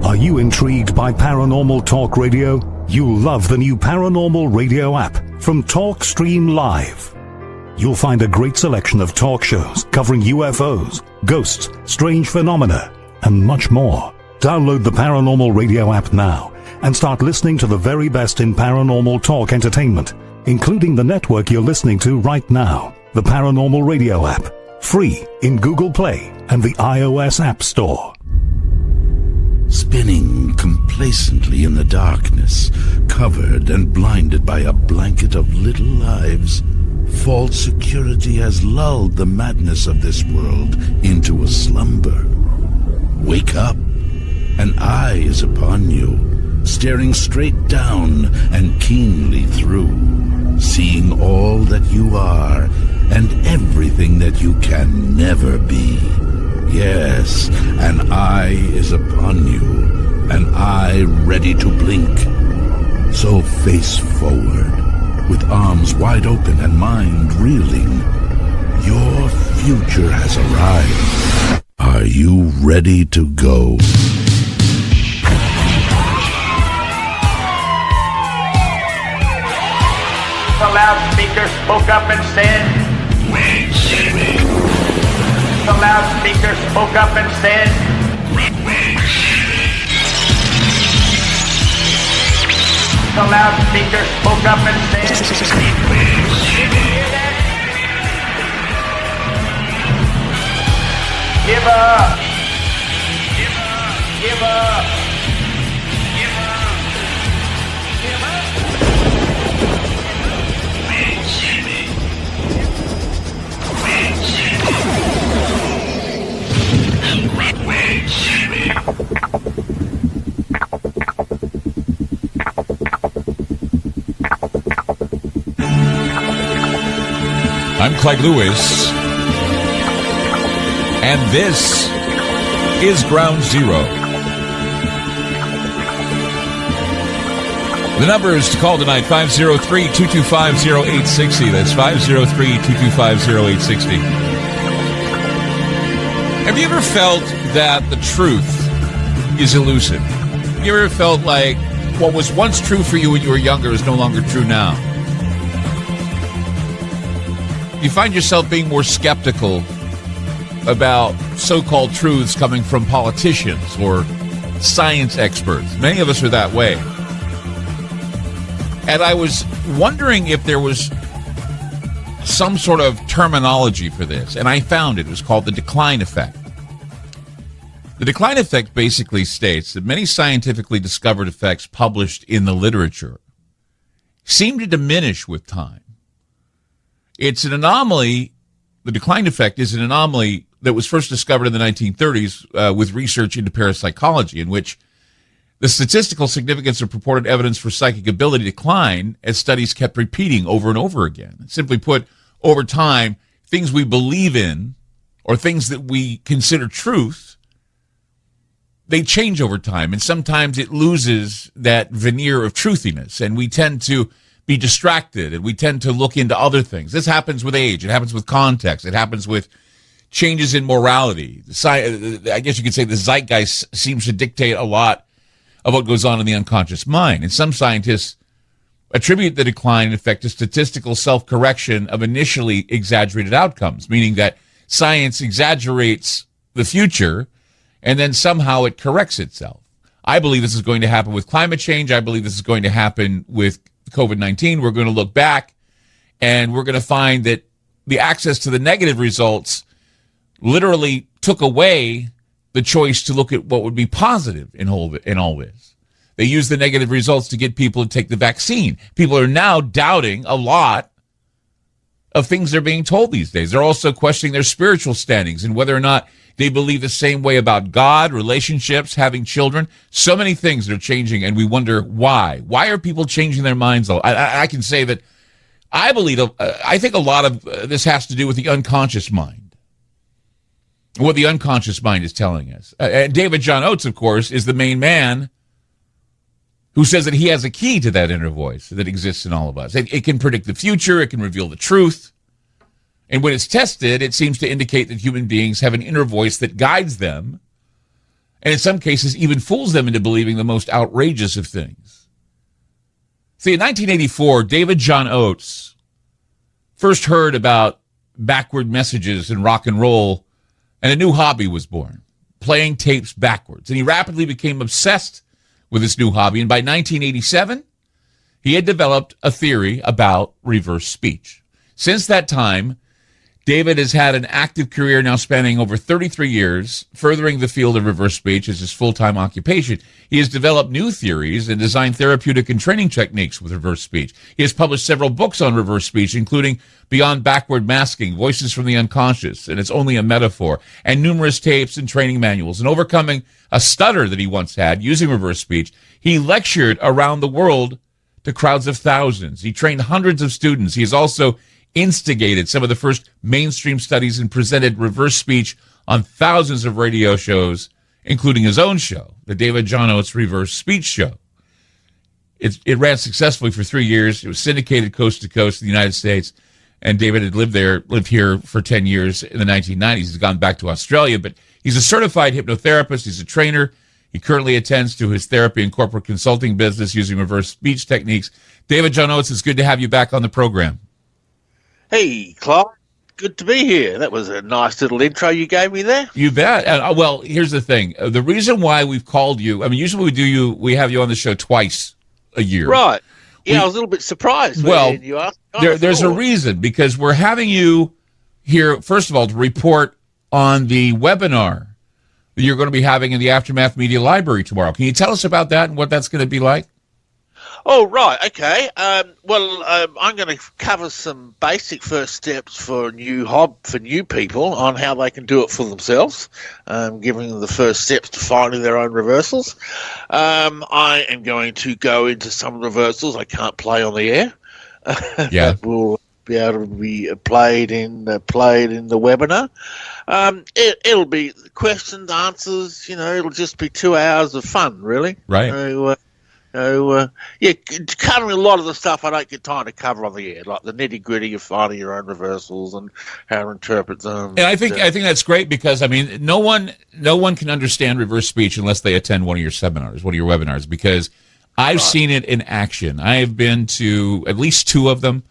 Are you intrigued by Paranormal Talk Radio? You'll love the new Paranormal Radio app from TalkStream Live. You'll find a great selection of talk shows covering UFOs, ghosts, strange phenomena, and much more. Download the Paranormal Radio app now and start listening to the very best in paranormal talk entertainment, including the network you're listening to right now, the Paranormal Radio app, free in Google Play and the iOS App Store. Spinning complacently in the darkness, covered and blinded by a blanket of little lives, false security has lulled the madness of this world into a slumber. Wake up. An eye is upon you, staring straight down and keenly through, seeing all that you are and everything that you can never be. Yes, an eye is upon you, an eye ready to blink. So face forward, with arms wide open and mind reeling. Your future has arrived. Are you ready to go? The loudspeaker spoke up and said, Wait, Jimmy. The loudspeaker spoke up and said, Wait, Jimmy. The loudspeaker spoke up and said, Wait, Jimmy. Give up. Give up. Give up. Give up. Give up. Wait, Jimmy. Wait, Jimmy. Wait, Jimmy. I'm Clyde Lewis, and this is Ground Zero. The number is to call tonight, 503-225-0860. That's 503-225-0860. Have you ever felt that the truth is elusive? Have you ever felt like what was once true for you when you were younger is no longer true now? You find yourself being more skeptical about so-called truths coming from politicians or science experts. Many of us are that way. And I was wondering if there was some sort of terminology for this, and I found it. It was called the decline effect. The decline effect basically states that many scientifically discovered effects published in the literature seem to diminish with time. It's an anomaly. The decline effect is an anomaly that was first discovered in the 1930s with research into parapsychology, in which the statistical significance of purported evidence for psychic ability declined as studies kept repeating over and over again. Simply put, over time, things we believe in or things that we consider truth, they change over time, and sometimes it loses that veneer of truthiness, and we tend to be distracted, and we tend to look into other things. This happens with age. It happens with context. It happens with changes in morality. I guess you could say the zeitgeist seems to dictate a lot of what goes on in the unconscious mind. And some scientists attribute the decline effect to statistical self-correction of initially exaggerated outcomes, meaning that science exaggerates the future and then somehow it corrects itself. I believe this is going to happen with climate change. I believe this is going to happen with COVID-19. We're going to look back and we're going to find that the access to the negative results literally took away the choice to look at what would be positive in all this. They use the negative results to get people to take the vaccine. People are now doubting a lot of things they're being told these days. They're also questioning their spiritual standings and whether or not they believe the same way about God, relationships, having children. So many things are changing, and we wonder why. Why are people changing their minds? I can say that I think a lot of this has to do with the unconscious mind, what the unconscious mind is telling us. And David John Oates, of course, is the main man who says that he has a key to that inner voice that exists in all of us. It can predict the future. It can reveal the truth. And when it's tested, it seems to indicate that human beings have an inner voice that guides them, and in some cases even fools them into believing the most outrageous of things. See, in 1984, David John Oates first heard about backward messages in rock and roll, and a new hobby was born, playing tapes backwards. And he rapidly became obsessed with this new hobby, and by 1987, he had developed a theory about reverse speech. Since that time, David has had an active career now spanning over 33 years, furthering the field of reverse speech as his full-time occupation. He has developed new theories and designed therapeutic and training techniques with reverse speech. He has published several books on reverse speech, including Beyond Backward Masking, Voices from the Unconscious, and It's Only a Metaphor, and numerous tapes and training manuals. And overcoming a stutter that he once had using reverse speech, he lectured around the world to crowds of thousands. He trained hundreds of students. He has also instigated some of the first mainstream studies and presented reverse speech on thousands of radio shows, including his own show, the David John Oates Reverse Speech Show. It ran successfully for 3 years. It was syndicated coast to coast in the United States, and David had lived here for 10 years in the 1990s. He's gone back to Australia, but he's a certified hypnotherapist. He's a trainer. He currently attends to his therapy and corporate consulting business using reverse speech techniques. David John Oates, it's good to have you back on the program. Hey, Clyde. Good to be here. That was a nice little intro you gave me there. You bet. Well, here's the thing. The reason why we've called you, I mean, usually we have you on the show twice a year. Right. Yeah, I was a little bit surprised when you asked. There's a reason, because we're having you here, first of all, to report on the webinar that you're going to be having in the Aftermath Media Library tomorrow. Can you tell us about that and what that's going to be like? Oh, right. Okay. I'm going to cover some basic first steps for new people on how they can do it for themselves, giving them the first steps to finding their own reversals. I am going to go into some reversals I can't play on the air. Yeah. That will be able to be played in the webinar. It'll be questions, answers. It'll just be 2 hours of fun, really. Right. Covering a lot of the stuff I don't get time to cover on the air, like the nitty-gritty of finding your own reversals and how to interpret them. And I think that's great, because I mean, no one can understand reverse speech unless they attend one of your seminars, one of your webinars, because I've seen it in action. I have been to at least 2 of them.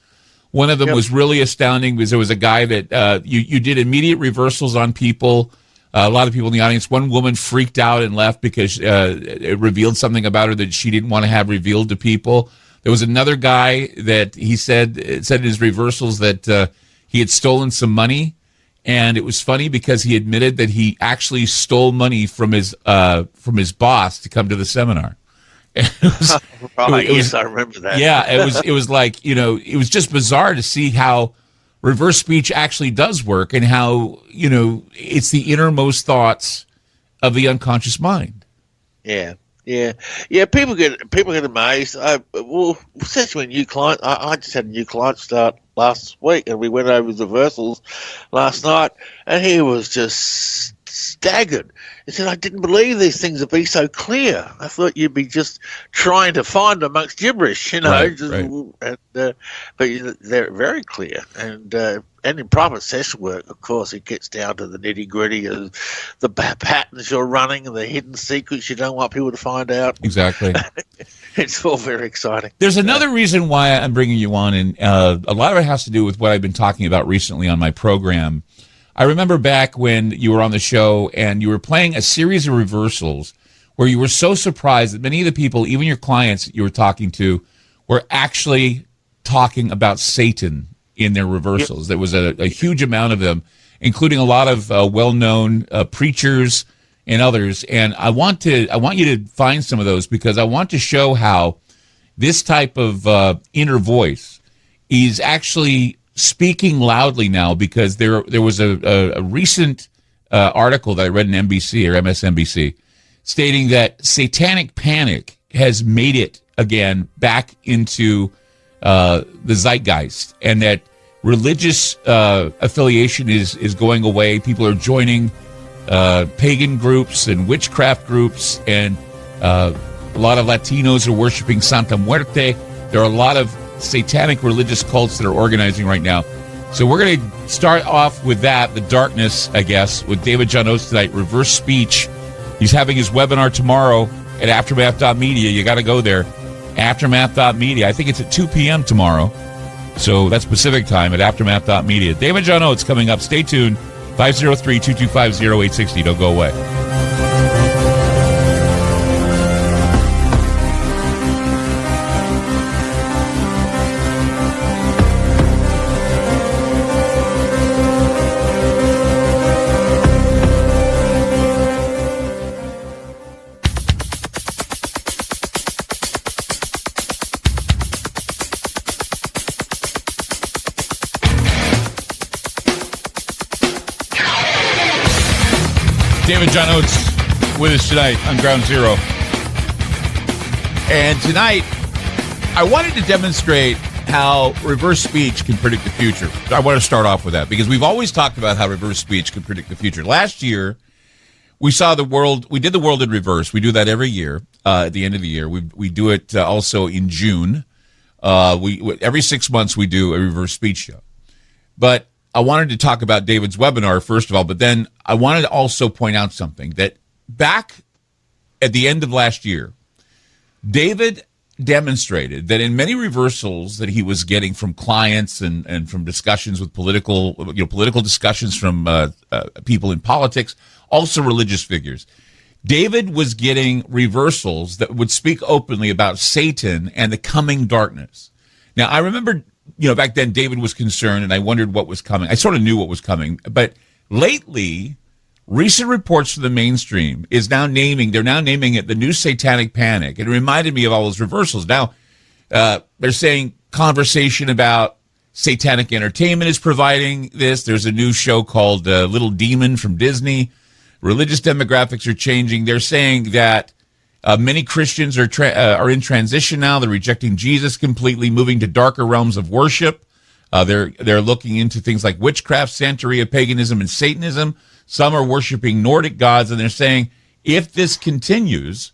One of them was really astounding, because there was a guy that you did immediate reversals on people. A lot of people in the audience. One woman freaked out and left because it revealed something about her that she didn't want to have revealed to people. There was another guy that he said in his reversals that he had stolen some money, and it was funny because he admitted that he actually stole money from his boss to come to the seminar. Yes, I remember that. Yeah, it was like, it was just bizarre to see how reverse speech actually does work, and how, it's the innermost thoughts of the unconscious mind. Yeah. People get amazed. Especially when new client. I just had a new client start last week, and we went over the reversals last night, and he was just staggered. He said, "I didn't believe these things would be so clear. I thought you'd be just trying to find amongst gibberish, Right. But they're very clear. And in private session work, of course, it gets down to the nitty-gritty of the patterns you're running and the hidden secrets you don't want people to find out. Exactly. It's all very exciting. There's another reason why I'm bringing you on, and a lot of it has to do with what I've been talking about recently on my program. I remember back when you were on the show and you were playing a series of reversals where you were so surprised that many of the people, even your clients that you were talking to, were actually talking about Satan in their reversals. Yep. There was a huge amount of them, including a lot of well-known preachers and others. And I want you to find some of those, because I want to show how this type of inner voice is actually speaking loudly now, because there was a recent article that I read in NBC or MSNBC stating that satanic panic has made it again back into the zeitgeist, and that religious affiliation is going away. People are joining pagan groups and witchcraft groups, and a lot of Latinos are worshiping Santa Muerte. There are a lot of satanic religious cults that are organizing right now. So we're going to start off with that, the darkness, I guess, with David John Oates tonight, Reverse Speech. He's having his webinar tomorrow at Aftermath.media. You got to go there, Aftermath.media. I think it's at 2 p.m. tomorrow. So that's Pacific time at Aftermath.media. David John Oates coming up. Stay tuned. 503-225-0860. Don't go away. David John Oates with us tonight on Ground Zero. And tonight, I wanted to demonstrate how reverse speech can predict the future. I want to start off with that, because we've always talked about how reverse speech can predict the future. Last year, we saw the world, we did the world in reverse. We do that every year at the end of the year. We do it also in June. Every 6 months, we do a reverse speech show. But I wanted to talk about David's webinar, first of all, but then I wanted to also point out something, that back at the end of last year, David demonstrated that in many reversals that he was getting from clients and from discussions with political discussions from people in politics, also religious figures, David was getting reversals that would speak openly about Satan and the coming darkness. Now, I remember, back then David was concerned, and I wondered what was coming. I sort of knew what was coming, but lately, recent reports from the mainstream they're now naming it the new satanic panic. It reminded me of all those reversals. Now, they're saying conversation about satanic entertainment is providing this. There's a new show called Little Demon from Disney. Religious demographics are changing. They're saying that many Christians are in transition now. They're rejecting Jesus completely, moving to darker realms of worship. They're looking into things like witchcraft, Santeria, paganism, and Satanism. Some are worshiping Nordic gods, and they're saying if this continues,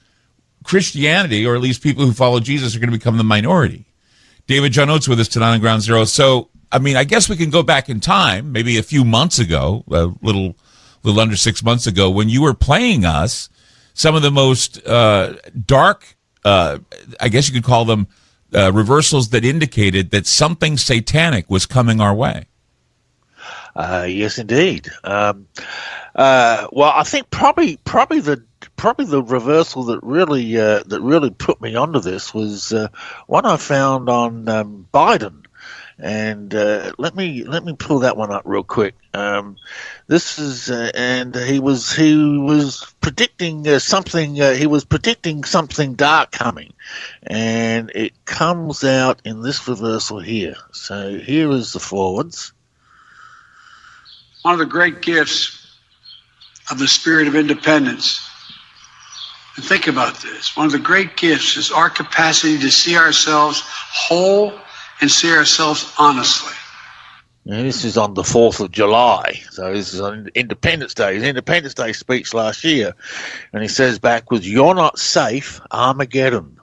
Christianity, or at least people who follow Jesus, are going to become the minority. David John Oates with us tonight on Ground Zero. So, I guess we can go back in time, maybe a few months ago, a little under 6 months ago, when you were playing us some of the most dark, I guess you could call them, reversals that indicated that something satanic was coming our way. Yes, indeed. Well, I think probably the reversal that really put me onto this was one I found on Biden. And let me pull that one up real quick. This is and he was predicting something. He was predicting something dark coming, and it comes out in this reversal here. So here is the forwards. One of the great gifts of the spirit of independence. And think about this. One of the great gifts is our capacity to see ourselves whole and see ourselves honestly. And this is on the 4th of July. So this is on Independence Day. His Independence Day speech last year. And he says backwards, "You're not safe, Armageddon."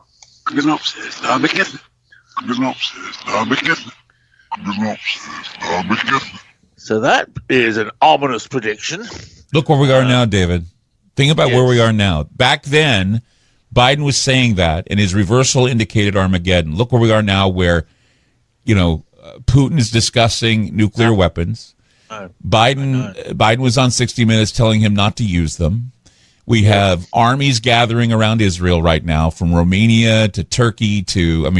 So that is an ominous prediction. Look where we are now, David. Think about where we are now. Back then, Biden was saying that, and his reversal indicated Armageddon. Look where we are now, where Putin is discussing nuclear weapons. Biden was on 60 Minutes telling him not to use them. We have armies gathering around Israel right now, from Romania to Turkey to,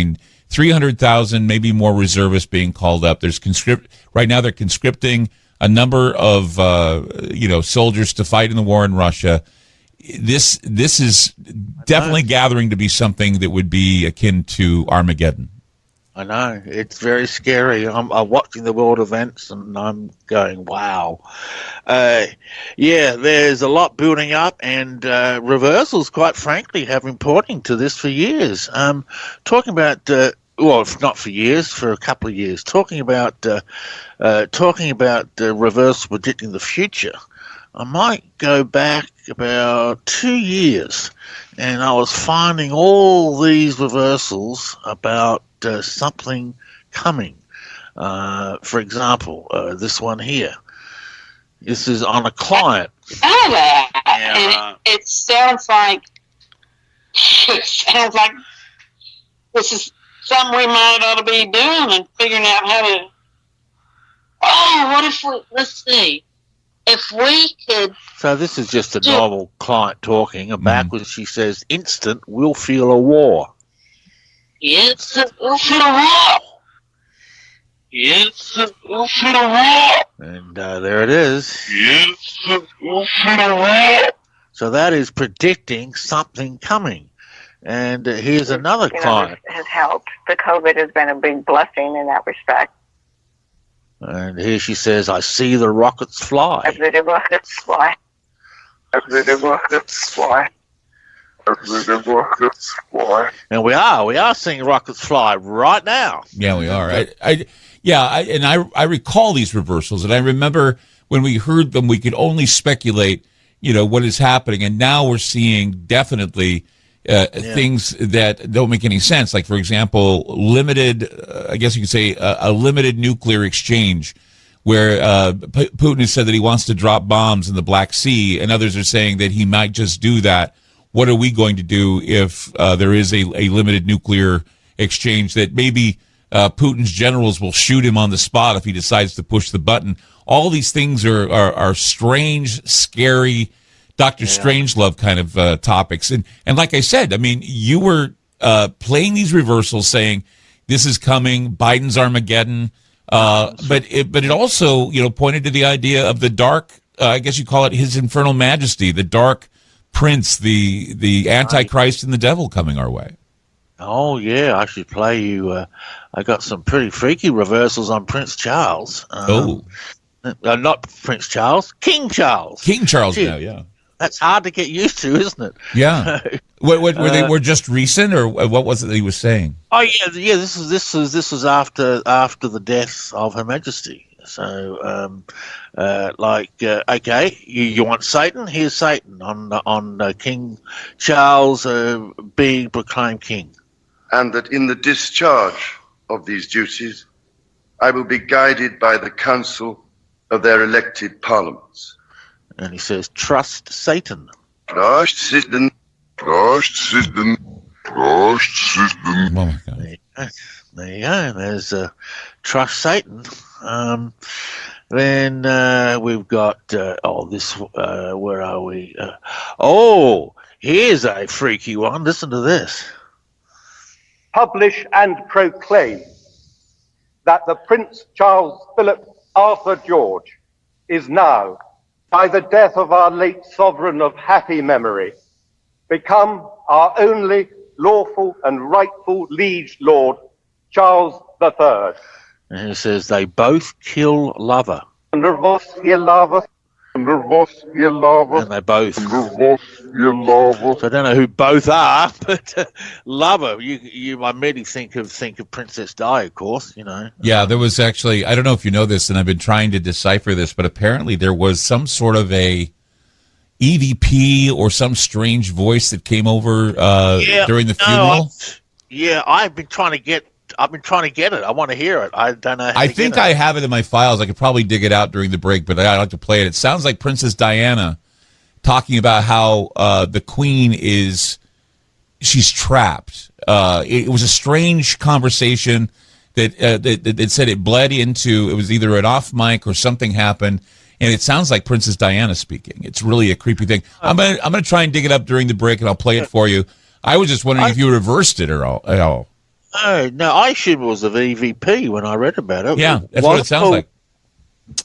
300,000, maybe more reservists being called up. Right now they're conscripting a number of, soldiers to fight in the war in Russia. this is definitely gathering to be something that would be akin to Armageddon. I know. It's very scary. I'm watching the world events and I'm going, wow. Yeah, there's a lot building up, and reversals, quite frankly, have been pointing to this for years. Talking about, well, if not for years, for a couple of years, talking about reversals predicting the future. I might go back about 2 years, and I was finding all these reversals about something coming. For example, this one here. This is on a client. Oh, that. And it sounds like this is something we might ought to be doing and figuring out how to. Oh, what if we? Let's see. If we could. So this is just a normal client talking. And backwards, she says, "Instant, we'll feel a war." Yes, we'll feel a war. Yes, we'll feel a war. And there it is. Yes, we'll feel a war. So that is predicting something coming. And here's another client. This has helped. The COVID has been a big blessing in that respect. And here she says, "I see the rockets fly." I see the rockets fly. I see the rockets fly. And we are seeing rockets fly right now. Yeah, we are. I recall these reversals, and I remember when we heard them, we could only speculate, what is happening, and now we're seeing definitely things that don't make any sense. Like, for example, limited, I guess you could say, a limited nuclear exchange, where Putin has said that he wants to drop bombs in the Black Sea, and others are saying that he might just do that. What are we going to do if there is a limited nuclear exchange, that maybe Putin's generals will shoot him on the spot if he decides to push the button? All these things are strange, scary, Dr. Strangelove kind of topics. And like I said, I mean, you were playing these reversals saying this is coming, Biden's Armageddon, but it also, pointed to the idea of the dark, I guess you call it his infernal majesty, the dark prince, the Antichrist and the devil coming our way. Oh, yeah, I should play you. I got some pretty freaky reversals on Prince Charles. Not Prince Charles, King Charles. King Charles now, yeah. That's hard to get used to, isn't it? Yeah. Were they just recent, or what was it that he was saying? Oh, yeah. This was after the death of Her Majesty. So, okay, you want Satan? Here's Satan on King Charles being proclaimed king. And that in the discharge of these duties, I will be guided by the counsel of their elected parliaments. And he says, "Trust Satan." Trust Satan. Trust Satan. Trust Satan. Oh my God. There you go. There's Trust Satan. Then we've got where are we? Here's a freaky one. Listen to this. Publish and proclaim that the Prince Charles Philip Arthur George is now, by the death of our late sovereign of happy memory, become our only lawful and rightful liege lord, Charles III. And he says they both kill lover. And they both. So I don't know who both are, but lover. You immediately think of Princess Di, of course. Yeah, there was actually, I don't know if you know this, and I've been trying to decipher this, but apparently there was some sort of a EVP or some strange voice that came over during the funeral. I've been trying to get it. I want to hear it. I don't know. I think I have it in my files. I could probably dig it out during the break, but I'd like to play it. It sounds like Princess Diana talking about how the Queen she's trapped. It was a strange conversation that said it bled into, it was either an off mic or something happened, and it sounds like Princess Diana speaking. It's really a creepy thing. I'm gonna try and dig it up during the break, and I'll play it for you. I was just wondering if you reversed it at all. No, I assumed it was the EVP when I read about it. Yeah, that's what it sounds like.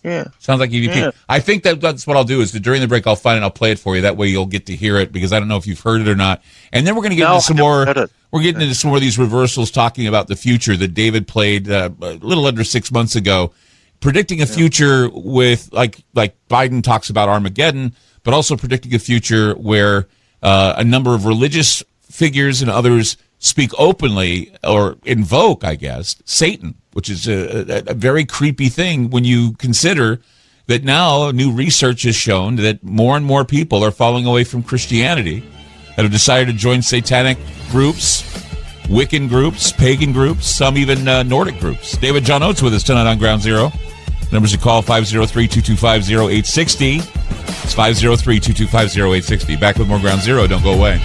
Yeah. Sounds like EVP. Yeah. I think that's what I'll do is during the break I'll find it and I'll play it for you. That way you'll get to hear it because I don't know if you've heard it or not. And then we're going to get into some more. We're getting into some more of these reversals talking about the future that David played a little under 6 months ago, predicting a future with like Biden talks about Armageddon, but also predicting a future where a number of religious figures and others speak openly or invoke, I guess, Satan, which is a very creepy thing when you consider that now new research has shown that more and more people are falling away from Christianity that have decided to join satanic groups, Wiccan groups, pagan groups, some even Nordic groups. David John Oates with us tonight on Ground Zero. Numbers to call 503-225-0860. It's 503-225-0860. Back with more Ground Zero. Don't go away.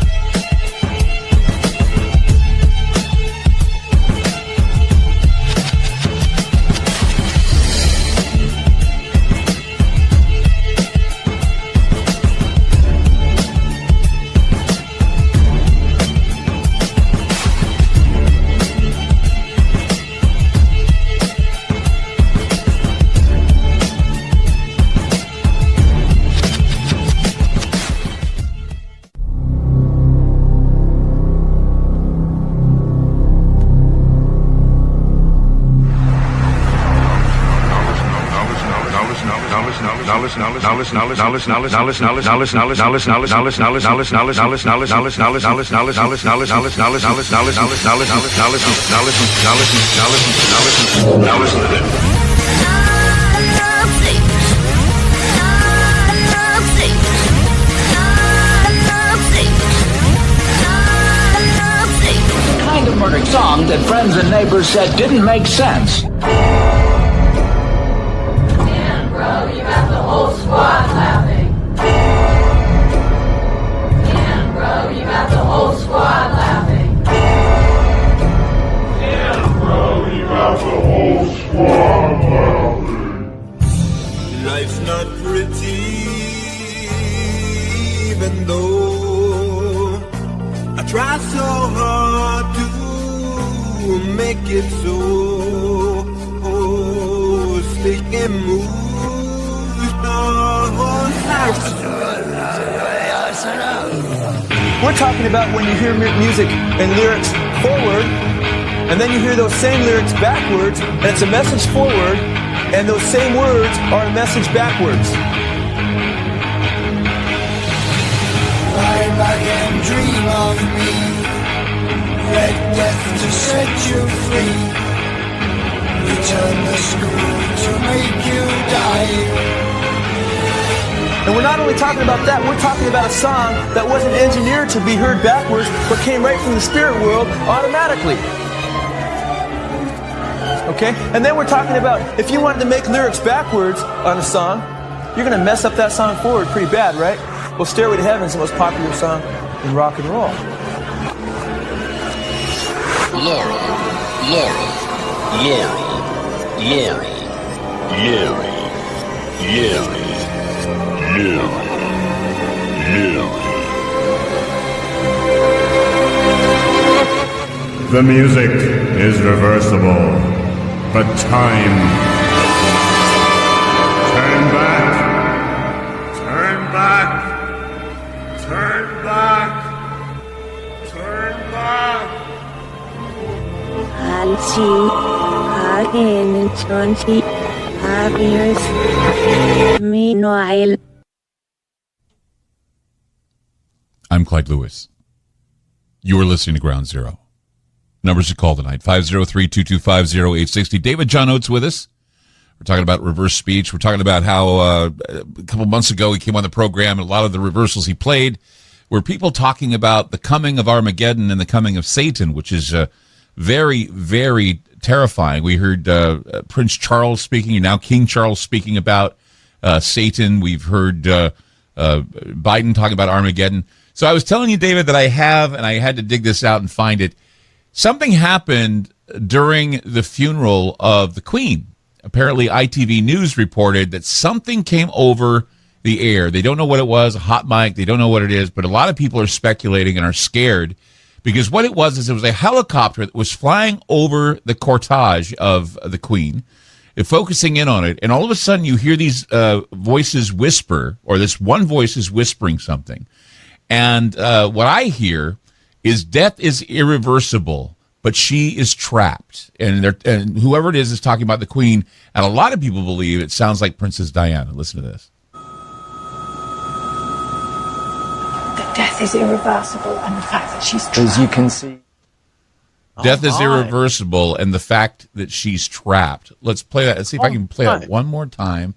Kind of murdered song that friends and neighbors said didn't make sense. You got the whole squad laughing. Damn, bro, you got the whole squad laughing. Damn, bro, you got the whole squad laughing. Life's not pretty, even though I try so hard to make it so. Oh, stick and move. We're talking about when you hear music and lyrics forward, and then you hear those same lyrics backwards, and it's a message forward, and those same words are a message backwards. Lie back and dream of me. Red death to set you free. Return the screw to make you die. And we're not only talking about that, we're talking about a song that wasn't engineered to be heard backwards, but came right from the spirit world automatically. Okay? And then we're talking about if you wanted to make lyrics backwards on a song, you're going to mess up that song forward pretty bad, right? Well, Stairway to Heaven is the most popular song in rock and roll. Laurel, Laurel, Laurel, Laurel, Laurel, Laurel. The music is reversible, but time. Turn back. Turn back. Turn back. Turn back. Hansi, Hagen, Chonsi, Haviers. Meanwhile, I'm Clyde Lewis. You are listening to Ground Zero. Numbers to call tonight, 503-225-0860. David John Oates with us. We're talking about reverse speech. We're talking about how a couple months ago he came on the program, and a lot of the reversals he played were people talking about the coming of Armageddon and the coming of Satan, which is very, very terrifying. We heard Prince Charles speaking, and now King Charles speaking about Satan. We've heard Biden talking about Armageddon. So I was telling you, David, that I had to dig this out and find it. Something happened during the funeral of the Queen. Apparently, ITV News reported that something came over the air. They don't know what it was, a hot mic. They don't know what it is, but a lot of people are speculating and are scared because what it was is it was a helicopter that was flying over the cortege of the Queen. focusing in on it, and all of a sudden you hear these voices whisper, or this one voice is whispering something. And what I hear is death is irreversible, but she is trapped. And whoever it is talking about the Queen, and a lot of people believe it sounds like Princess Diana. Listen to this. That death is irreversible, and the fact that she's trapped. As you can see. Death is irreversible, and the fact that she's trapped. Let's play that. Let's see if I can play it one more time.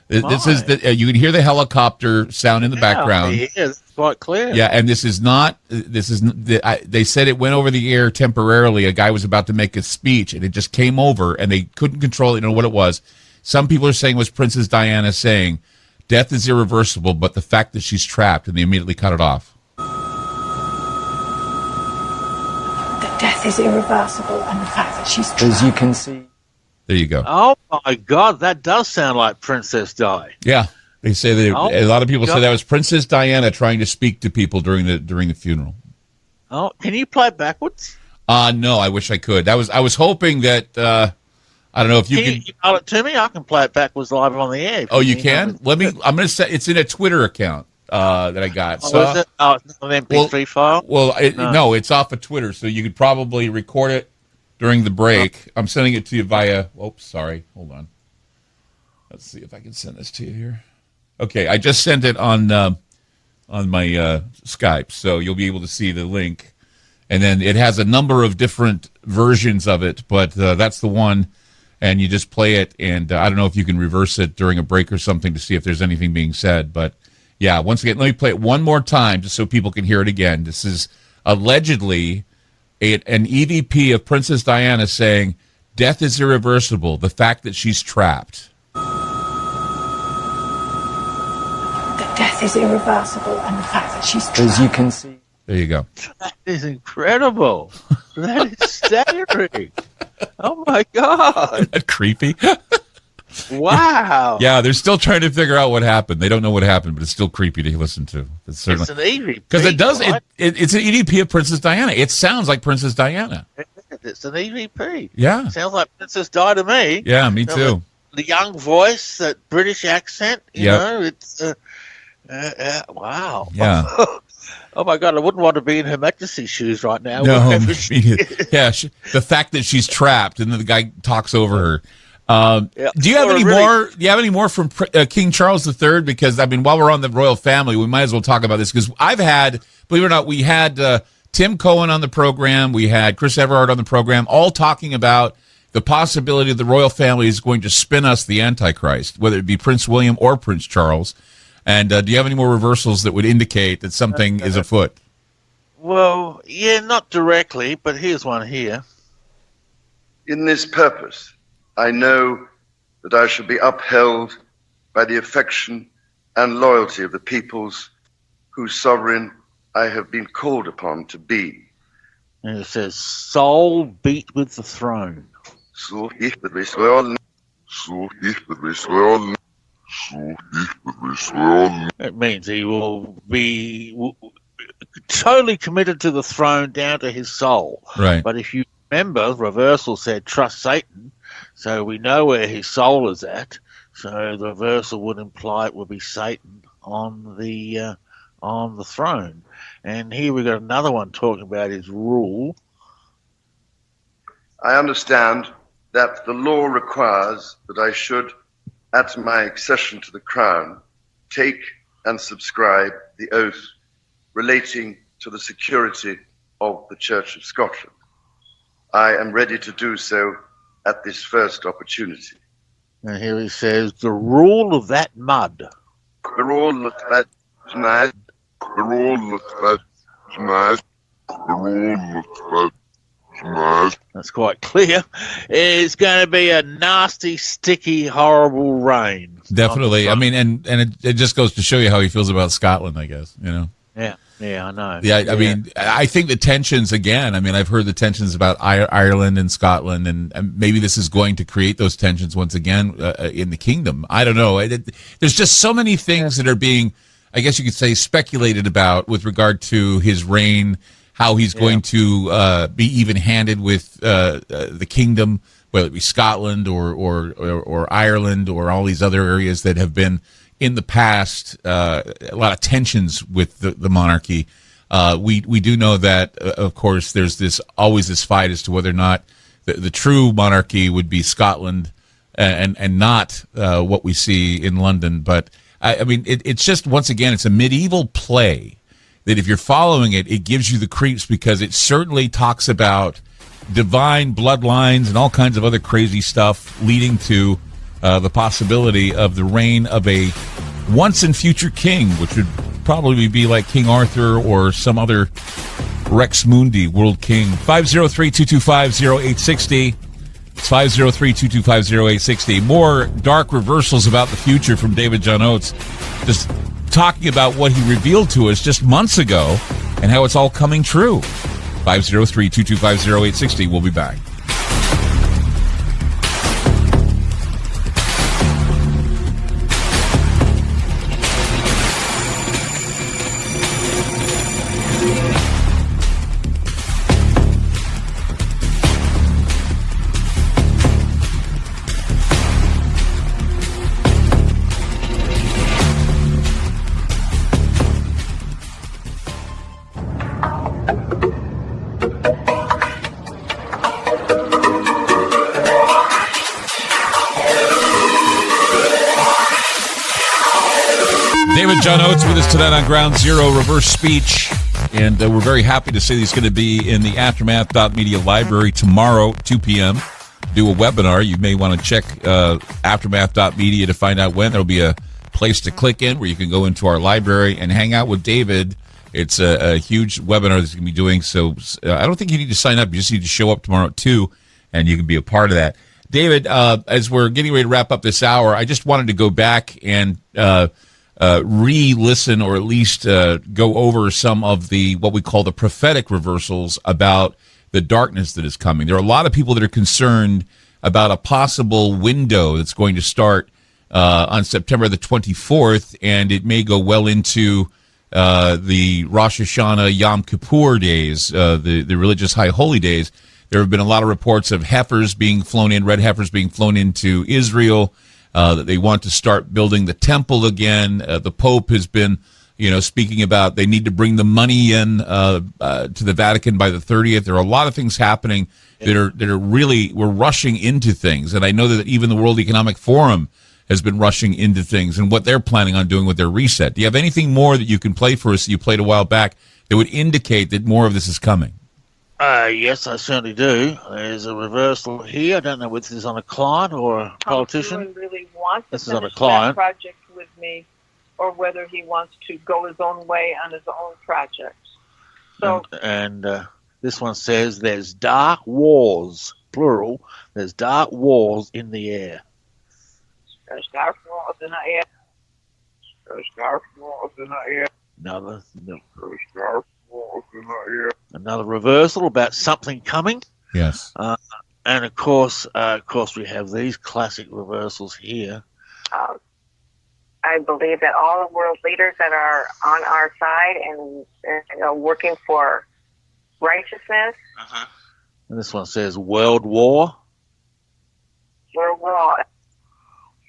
This is you can hear the helicopter sound in the background. Yeah, it's quite clear. Yeah, and this is not. They said it went over the air temporarily. A guy was about to make a speech, and it just came over, and they couldn't control it. You know what it was? Some people are saying it was Princess Diana saying, "Death is irreversible, but the fact that she's trapped," and they immediately cut it off. That death is irreversible, and the fact that she's trapped. As you can see. There you go. Oh my God, that does sound like Princess Di. Yeah, they say that. A lot of people say that was Princess Diana trying to speak to people during the funeral. Oh, can you play it backwards? No, I wish I could. I was hoping that. I don't know if you can. You email it to me. I can play it backwards live on the air. Oh, you can. I'm going to say it's in a Twitter account that I got. Oh, is it? Oh, it's not an MP3 file. Well, no, it's off of Twitter, so you could probably record it during the break. I'm sending it to you via. Oops, sorry. Hold on. Let's see if I can send this to you here. Okay, I just sent it on my Skype, so you'll be able to see the link. And then it has a number of different versions of it, but that's the one. And you just play it, and I don't know if you can reverse it during a break or something to see if there's anything being said. But yeah, once again, let me play it one more time just so people can hear it again. This is allegedly an EVP of Princess Diana saying, "Death is irreversible, the fact that she's trapped." That death is irreversible, and the fact that she's trapped. As you can see. There you go. That is incredible. That is staggering. Oh my God. Isn't that creepy? Wow. Yeah, they're still trying to figure out what happened. They don't know what happened, but it's still creepy to listen to. It's an EVP. Because it does. Right? It's an EVP of Princess Diana. It sounds like Princess Diana. It's an EVP. Yeah. Sounds like Princess Di to me. Yeah, me too. The young voice, that British accent, you know, it's wow. Yeah. Oh my God, I wouldn't want to be in Her Majesty's shoes right now. No, yeah. The fact that she's trapped and then the guy talks over her. Do you have any more? Do you have any more from King Charles III? Because I mean, while we're on the royal family, we might as well talk about this because I've had, believe it or not, we had Tim Cohen on the program, we had Chris Everard on the program, all talking about the possibility that the royal family is going to spin us the Antichrist, whether it be Prince William or Prince Charles. And do you have any more reversals that would indicate that something is afoot? Well, yeah, not directly, but here's one here. In this purpose, I know that I shall be upheld by the affection and loyalty of the peoples whose sovereign I have been called upon to be. And it says, soul beat with the throne. It means he will be totally committed to the throne down to his soul. Right. But if you remember, reversal said trust Satan, so we know where his soul is at. So the reversal would imply it would be Satan on the throne. And here we got another one talking about his rule. I understand that the law requires that I should, at my accession to the crown, take and subscribe the oath relating to the security of the Church of Scotland. I am ready to do so at this first opportunity. And here he says, the rule of that mud. The rule of that tonight. The rule of that tonight. The rule of that tonight. That's quite clear. It's going to be a nasty, sticky, horrible rain. Definitely. I mean, and it just goes to show you how he feels about Scotland, I guess, you know. Yeah, I know. Yeah, I mean, I think the tensions, again, I mean, I've heard the tensions about Ireland and Scotland, and maybe this is going to create those tensions once again in the kingdom. I don't know. There's just so many things that are being, I guess you could say, speculated about with regard to his reign, how he's going to be even-handed with the kingdom, whether it be Scotland or Ireland or all these other areas that have been in the past a lot of tensions with the monarchy. We do know that, of course, there's always this fight as to whether or not the true monarchy would be Scotland and not what we see in London. But I mean, it's just, once again, it's a medieval play that if you're following it, it gives you the creeps, because it certainly talks about divine bloodlines and all kinds of other crazy stuff leading to the possibility of the reign of a once and future king, which would probably be like King Arthur or some other Rex Mundi world king. 503-225-0860. It's 503-225-0860. More dark reversals about the future from David John Oates, just talking about what he revealed to us just months ago and how it's all coming true. 503-225-0860. We'll be back. David John Oates with us tonight on Ground Zero Reverse Speech, and we're very happy to say he's going to be in the Aftermath.media library tomorrow, 2 p.m., do a webinar. You may want to check Aftermath.media to find out when. There'll be a place to click in where you can go into our library and hang out with David. It's a huge webinar that he's going to be doing, so I don't think you need to sign up. You just need to show up tomorrow at 2, and you can be a part of that. David, as we're getting ready to wrap up this hour, I just wanted to go back and re-listen, or at least go over some of the what we call the prophetic reversals about the darkness that is coming. There are a lot of people that are concerned about a possible window that's going to start on September the 24th, and it may go well into the Rosh Hashanah Yom Kippur days, the religious high holy days. There have been a lot of reports of heifers being flown in, red heifers being flown into Israel, that they want to start building the temple again. The Pope has been, speaking about they need to bring the money in to the Vatican by the 30th. There are a lot of things happening that are really, we're rushing into things. And I know that even the World Economic Forum has been rushing into things and what they're planning on doing with their reset. Do you have anything more that you can play for us that you played a while back that would indicate that more of this is coming? Yes, I certainly do. There's a reversal here. I don't know whether this is on a client or a politician. Tom really wants This to is on a finish client. that project with me, or whether he wants to go his own way on his own project. So, And this one says there's dark wars, plural. There's dark wars in the air. there's dark walls in the air. There's dark walls in the air. Another reversal about something coming. Yes. And of course, we have these classic reversals here. I believe that all the world leaders that are on our side and working for righteousness. And this one says World War. World War.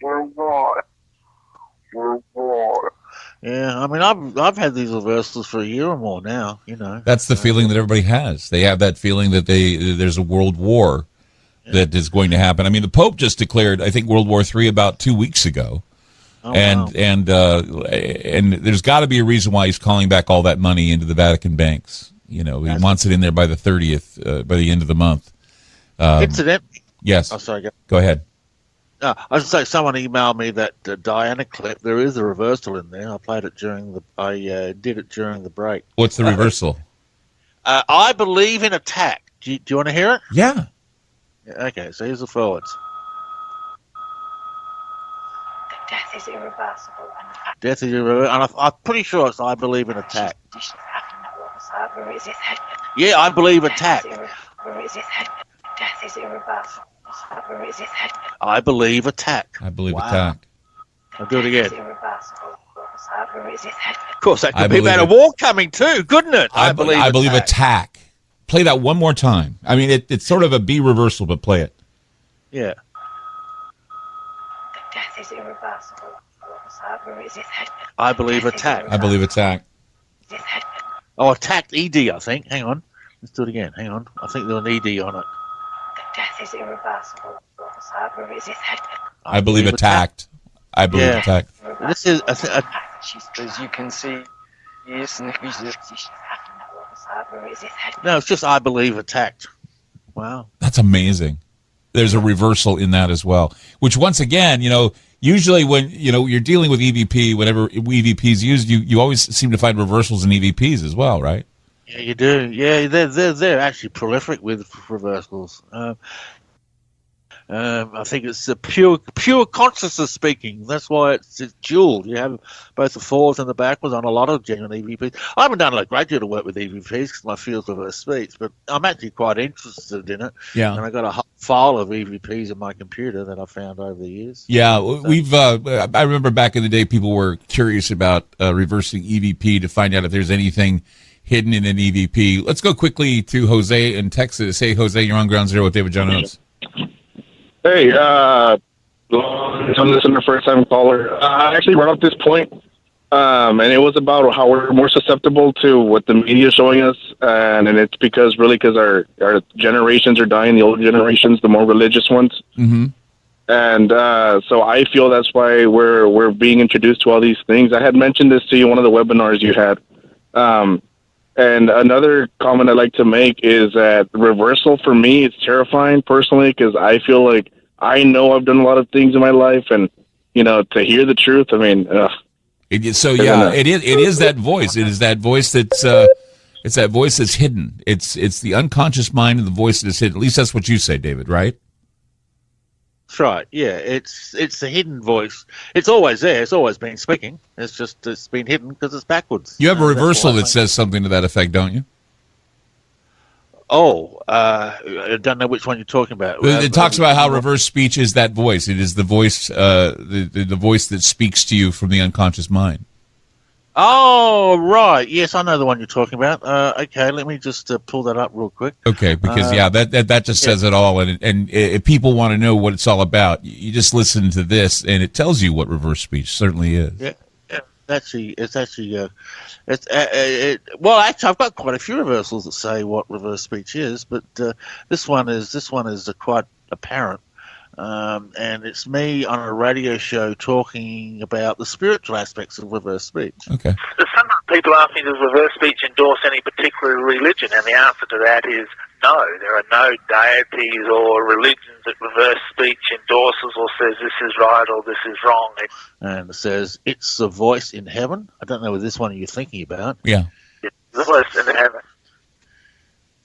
World War. World War. Yeah, I mean, I've had these reversals for a year or more now. That's the feeling that everybody has. They have that feeling that there's a world war that is going to happen. I mean, the Pope just declared, I think, World War III about 2 weeks ago. And there's got to be a reason why he's calling back all that money into the Vatican banks. He wants it in there by the 30th, by the end of the month. Incidentally. Yes. Oh, sorry. Go ahead. I was going to say, someone emailed me that Diana clip. There is a reversal in there. I played it I did it during the break. What's the reversal? I believe in attack. Do you want to hear it? Yeah. Okay, so here's the forwards. Death is irreversible. Death is irreversible. And I'm pretty sure it's I believe in attack. Yeah, I believe attack. Death is irreversible. I believe attack. I believe attack. I'll do it again. Of course, that could be about a war coming too, couldn't it? I believe attack. Play that one more time. I mean, it's sort of a B reversal, but play it. Yeah. That death is irreversible. I believe attacked. I believe attacked. Oh, attacked ED, I think. Hang on. Let's do it again. Hang on. I think there's an ED on it. That death is irreversible. I believe attacked. I believe attacked. This is, as you can see, yes, no, it's just I believe attacked. Wow. That's amazing. There's a reversal in that as well, which once again, usually when, you're dealing with EVP, whenever EVP is used, you always seem to find reversals in EVPs as well, right? Yeah, you do. Yeah, they're actually prolific with reversals. I think it's the pure consciousness speaking. That's why it's dual. You have both the forwards and the backwards on a lot of genuine EVPs. I haven't done a great deal of work with EVPs because my field's reverse speech, but I'm actually quite interested in it. Yeah. And I got a whole file of EVPs in my computer that I found over the years. Yeah, we've. I remember back in the day, people were curious about reversing EVP to find out if there's anything hidden in an EVP. Let's go quickly to Jose in Texas. Hey, Jose, you're on Ground Zero with David John Oates. Hey, long-time listener, first-time caller. I actually brought up this point, and it was about how we're more susceptible to what the media is showing us, and it's because our generations are dying, the older generations, the more religious ones. Mm-hmm. And so I feel that's why we're being introduced to all these things. I had mentioned this to you in one of the webinars you had. And another comment I'd like to make is that reversal for me is terrifying personally because I feel like I know I've done a lot of things in my life, and to hear the truth, I mean, it is that voice. It is that voice that's it's that voice that's hidden. It's the unconscious mind and the voice that is hidden. At least that's what you say, David, right? That's right. Yeah, it's the hidden voice. It's always there. It's always been speaking. It's been hidden because it's backwards. You have a reversal that says something to that effect, don't you? Oh, I don't know which one you're talking about. It talks about how reverse speech is that voice. It is the voice, the voice that speaks to you from the unconscious mind. Oh, right. Yes, I know the one you're talking about. Okay, let me just pull that up real quick. Okay, because that just says it all, and if people want to know what it's all about, you just listen to this, and it tells you what reverse speech certainly is. Yeah, well, actually, I've got quite a few reversals that say what reverse speech is, but this one is quite apparent. And it's me on a radio show talking about the spiritual aspects of reverse speech. Okay. Some people ask me, does reverse speech endorse any particular religion? And the answer to that is no. There are no deities or religions that reverse speech endorses or says this is right or this is wrong. And it says, it's the voice in heaven. I don't know what this one you're thinking about. Yeah. It's the voice in heaven.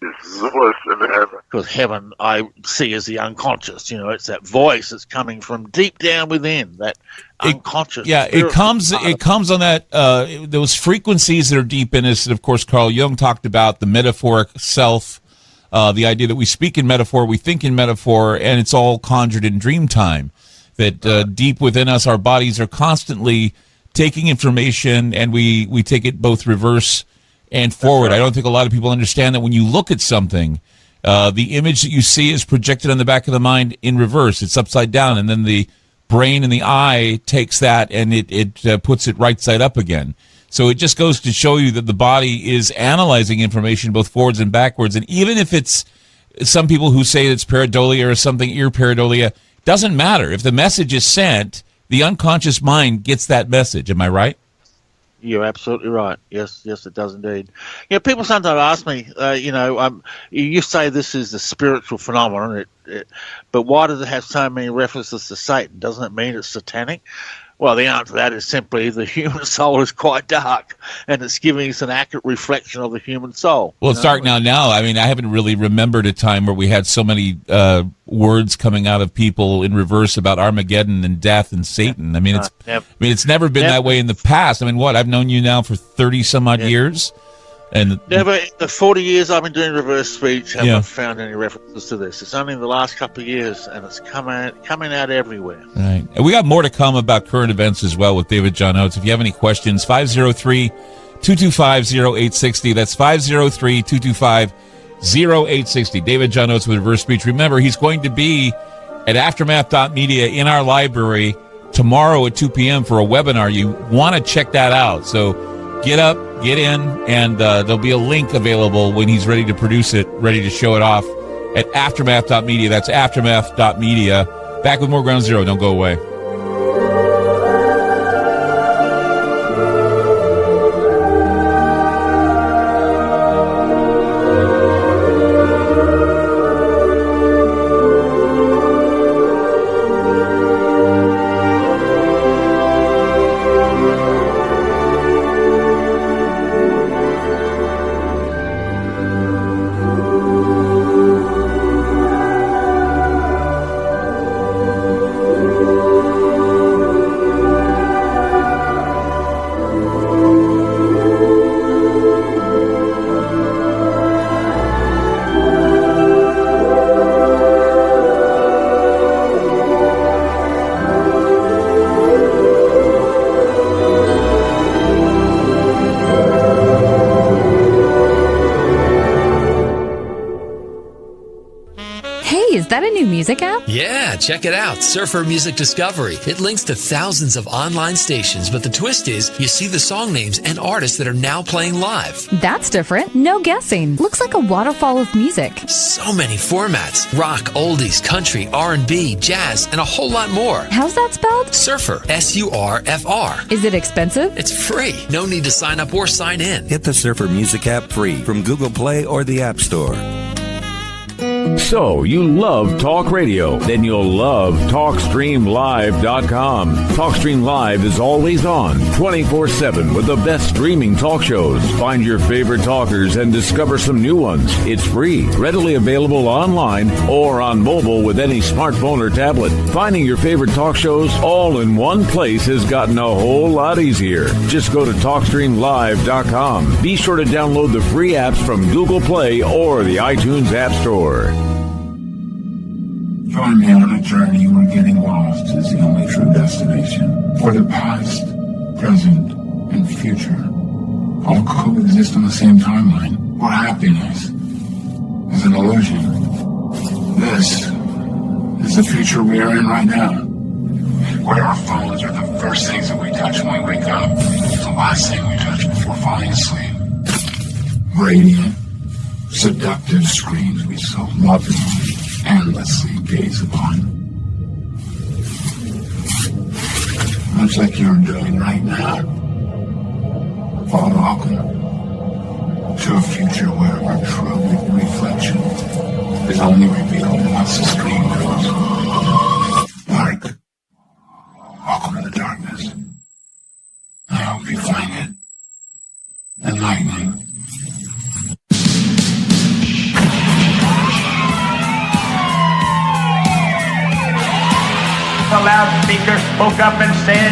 Because heaven I see as the unconscious. It's that voice that's coming from deep down within, that unconscious. Yeah, it comes on that those frequencies that are deep in us. And of course, Carl Jung talked about the metaphoric self, the idea that we speak in metaphor, we think in metaphor, and it's all conjured in dream time. That deep within us, our bodies are constantly taking information, and we take it both reverse and forward. Right. I don't think a lot of people understand that when you look at something, the image that you see is projected on the back of the mind in reverse. It's upside down, and then the brain and the eye takes that and it puts it right side up again. So it just goes to show you that the body is analyzing information both forwards and backwards. And even if it's some people who say it's pareidolia or something, ear pareidolia, doesn't matter. If the message is sent, the unconscious mind gets that message. Am I right? You're absolutely right. Yes, it does indeed. People sometimes ask me, you say this is a spiritual phenomenon, but why does it have so many references to Satan? Doesn't it mean it's satanic? Well, the answer to that is simply the human soul is quite dark, and it's giving us an accurate reflection of the human soul. Well, it's dark now. I mean, I haven't really remembered a time where we had so many words coming out of people in reverse about Armageddon and death and Satan. I mean, it's never been that way in the past. I mean, I've known you now for 30 some odd years. And never in the 40 years I've been doing reverse speech, haven't found any references to this. It's only in the last couple of years, and it's coming out everywhere. Right. And we got more to come about current events as well with David John Oates. If you have any questions, 503-225-0860. That's 503-225-0860. David John Oates with reverse speech. Remember, he's going to be at aftermath.media in our library tomorrow at 2 p.m. for a webinar. You want to check that out. So get up, get in, and there'll be a link available when he's ready to produce it, ready to show it off at aftermath.media. That's aftermath.media. Back with more Ground Zero. Don't go away. Is that a new music app? Yeah, check it out. Surfer Music Discovery. It links to thousands of online stations, but the twist is you see the song names and artists that are now playing live. That's different. No guessing. Looks like a waterfall of music. So many formats. Rock, oldies, country, R&B, jazz, and a whole lot more. How's that spelled? Surfer. S-U-R-F-R. Is it expensive? It's free. No need to sign up or sign in. Get the Surfer Music app free from Google Play or the App Store. So, you love talk radio? Then you'll love TalkStreamLive.com. TalkStream Live is always on, 24/7 with the best streaming talk shows. Find your favorite talkers and discover some new ones. It's free, readily available online or on mobile with any smartphone or tablet. Finding your favorite talk shows all in one place has gotten a whole lot easier. Just go to TalkStreamLive.com. Be sure to download the free apps from Google Play or the iTunes App Store. Join me on a journey where getting lost is the only true destination. For the past, present, and future all coexist on the same timeline, where happiness is an illusion. This is the future we are in right now, where our phones are the first things that we touch when we wake up, the last thing we touch before falling asleep. Radiant, seductive screens we so lovingly, endlessly gaze upon. Much like you're doing right now. Welcome to a future where our true reflection is only revealed once the screen goes dark. Welcome to the darkness. I hope you find it enlightening. The loudspeaker spoke up and said,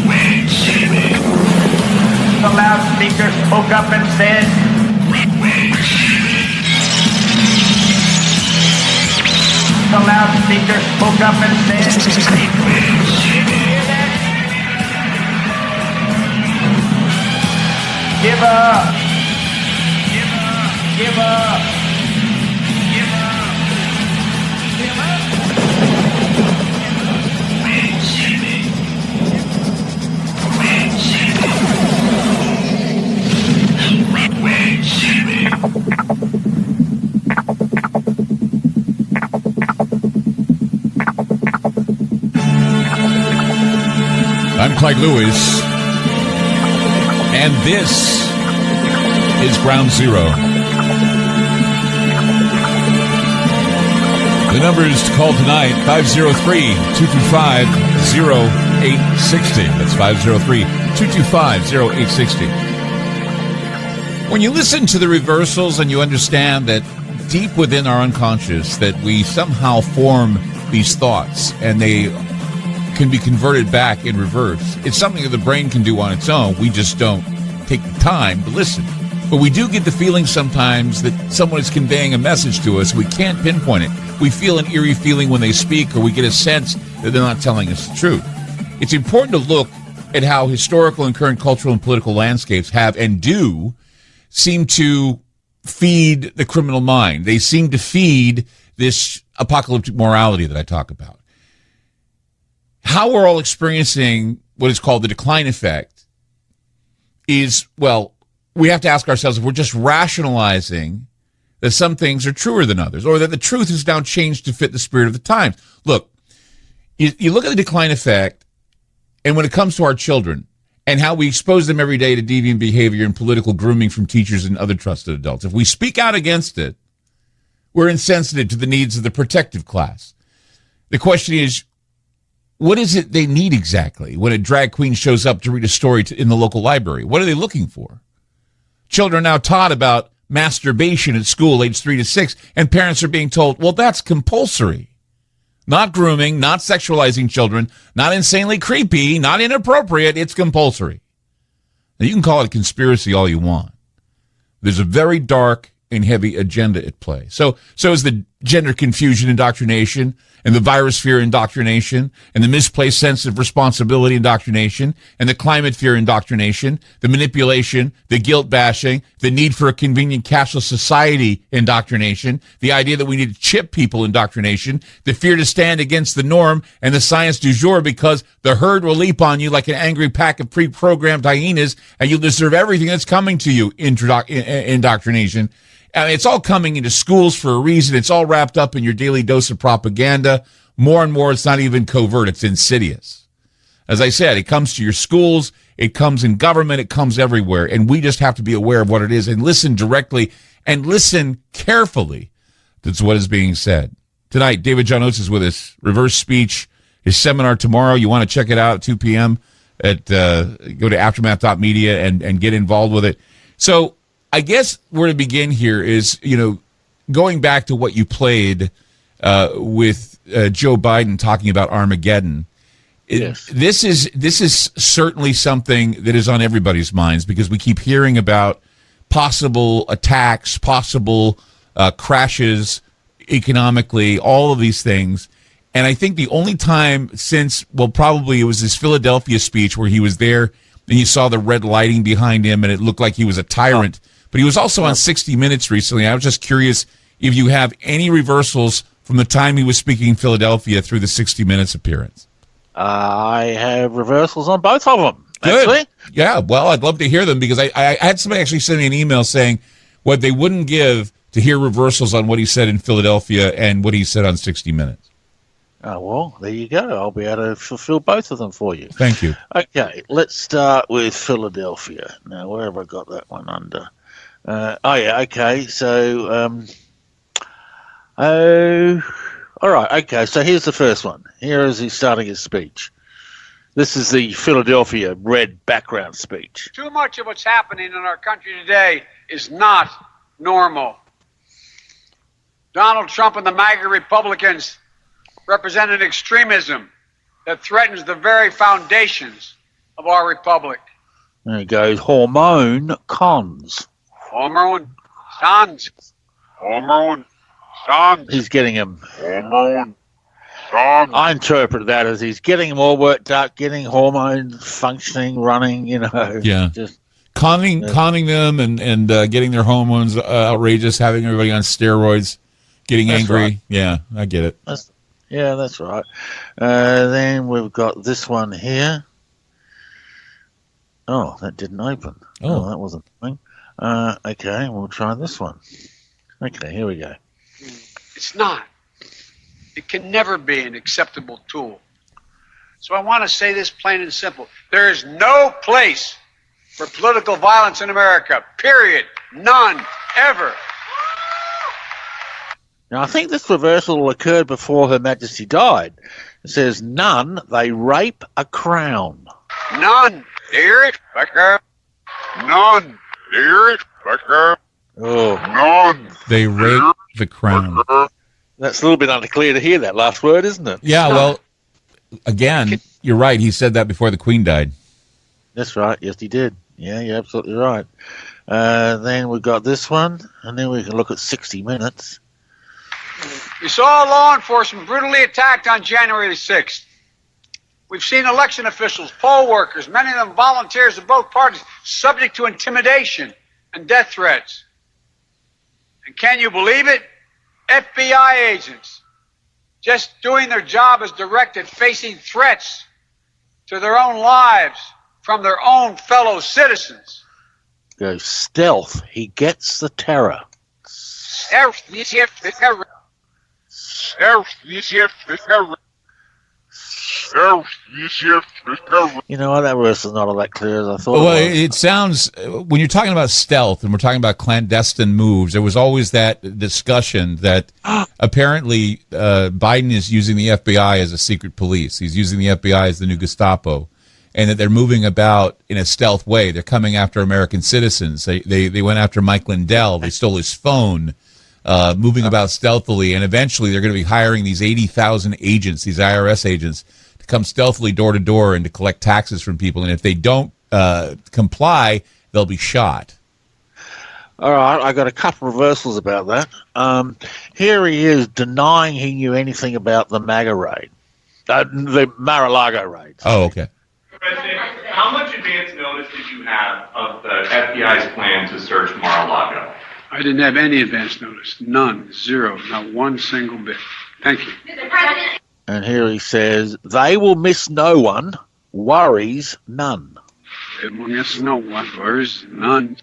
"Wait, Jimmy." The loudspeaker spoke up and said, "Wait, Jimmy." The loudspeaker spoke up and said, "Wait, Jimmy." Give up. Give up. Give up. Give up. Give up. I'm Clyde Lewis, and this is Ground Zero. The numbers to call tonight, 503-225-0860. That's 503-225-0860. When you listen to the reversals and you understand that deep within our unconscious that we somehow form these thoughts and they can be converted back in reverse, it's something that the brain can do on its own. We just don't take the time to listen. But we do get the feeling sometimes that someone is conveying a message to us. We can't pinpoint it. We feel an eerie feeling when they speak, or we get a sense that they're not telling us the truth. It's important to look at how historical and current cultural and political landscapes have and do seem to feed the criminal mind. They seem to feed this apocalyptic morality that I talk about. How we're all experiencing what is called the decline effect is, well, we have to ask ourselves if we're just rationalizing that some things are truer than others, or that the truth has now changed to fit the spirit of the times. Look, you look at the decline effect, and when it comes to our children and how we expose them every day to deviant behavior and political grooming from teachers and other trusted adults, if we speak out against it, we're insensitive to the needs of the protective class. The question is, what is it they need exactly when a drag queen shows up to read a story in the local library? What are they looking for? Children are now taught about masturbation at school, age 3 to 6, and parents are being told, well, that's compulsory. Not grooming, not sexualizing children, not insanely creepy, not inappropriate. It's compulsory. Now, you can call it a conspiracy all you want. There's a very dark and heavy agenda at play. So is the gender confusion indoctrination, and the virus fear indoctrination, and the misplaced sense of responsibility indoctrination, and the climate fear indoctrination, the manipulation, the guilt bashing, the need for a convenient cashless society indoctrination, the idea that we need to chip people indoctrination, the fear to stand against the norm and the science du jour because the herd will leap on you like an angry pack of pre-programmed hyenas and you'll deserve everything that's coming to you, indoctrination. I mean, it's all coming into schools for a reason. It's all wrapped up in your daily dose of propaganda. More and more, it's not even covert. It's insidious. As I said, it comes to your schools. It comes in government. It comes everywhere. And we just have to be aware of what it is and listen directly and listen carefully. That's what is being said. Tonight, David John Oates is with us. Reverse Speech, his seminar tomorrow. You want to check it out at 2 p.m. Go to aftermath.media and get involved with it. So, I guess where to begin here is, going back to what you played with Joe Biden talking about Armageddon. Yes. This is certainly something that is on everybody's minds because we keep hearing about possible attacks, possible crashes economically, all of these things. And I think the only time since, well, probably it was his Philadelphia speech where he was there and you saw the red lighting behind him and it looked like he was a tyrant. But he was also on 60 Minutes recently. I was just curious if you have any reversals from the time he was speaking in Philadelphia through the 60 Minutes appearance. I have reversals on both of them. Good. Actually. Yeah, well, I'd love to hear them because I had somebody actually send me an email saying what they wouldn't give to hear reversals on what he said in Philadelphia and what he said on 60 Minutes. Oh, well, there you go. I'll be able to fulfill both of them for you. Thank you. Okay, let's start with Philadelphia. Now, where have I got that one under? Okay, so, all right, okay, so here's the first one. Here is he starting his speech. This is the Philadelphia red background speech. Too much of what's happening in our country today is not normal. Donald Trump and the MAGA Republicans represent an extremism that threatens the very foundations of our republic. There he goes, hormone cons. Hormone sons. Hormone sons. He's getting him. Hormone sons. I interpret that as he's getting them all worked out, getting hormones functioning, running, Yeah. Just conning them and getting their hormones outrageous, having everybody on steroids, getting That's angry. right. Yeah, I get it. That's right. Then we've got this one here. Oh, that didn't open. Oh, that wasn't a thing. Okay, we'll try this one. Okay, here we go. It's not. It can never be an acceptable tool. So I want to say this plain and simple. There is no place for political violence in America. Period. None. Ever. Now, I think this reversal occurred before Her Majesty died. It says, none, they rape a crown. None. Hear it? Becker. None. Hear it? Becker. Oh. None. They rape the crown. That's a little bit unclear to hear that last word, isn't it? Yeah, well, again, you're right. He said that before the Queen died. That's right. Yes, he did. Yeah, you're absolutely right. Then we've got this one, and then we can look at 60 Minutes. We saw law enforcement brutally attacked on January the 6th. We've seen election officials, poll workers, many of them volunteers of both parties, subject to intimidation and death threats. And can you believe it? FBI agents just doing their job as directed, facing threats to their own lives from their own fellow citizens. Goes stealth. He gets the terror. You know what? That verse is not all that clear as I thought. Well, it sounds, when you're talking about stealth and we're talking about clandestine moves, there was always that discussion that apparently Biden is using the FBI as a secret police. He's using the FBI as the new Gestapo, and that they're moving about in a stealth way. They're coming after American citizens. They went after Mike Lindell. They stole his phone, moving about stealthily, and eventually they're going to be hiring these 80,000 agents, these IRS agents, to come stealthily door to door and to collect taxes from people. And if they don't comply, they'll be shot. All right, I got a couple reversals about that. Here he is denying he knew anything about the MAGA raid, the Mar-a-Lago raid. Oh, okay. President, how much advance notice did you have of the FBI's plan to search Mar-a-Lago? I didn't have any advance notice. None. Zero. Not one single bit. Thank you. Mr. President. And here he says, they will miss no one, worries none. They will miss no one, worries none.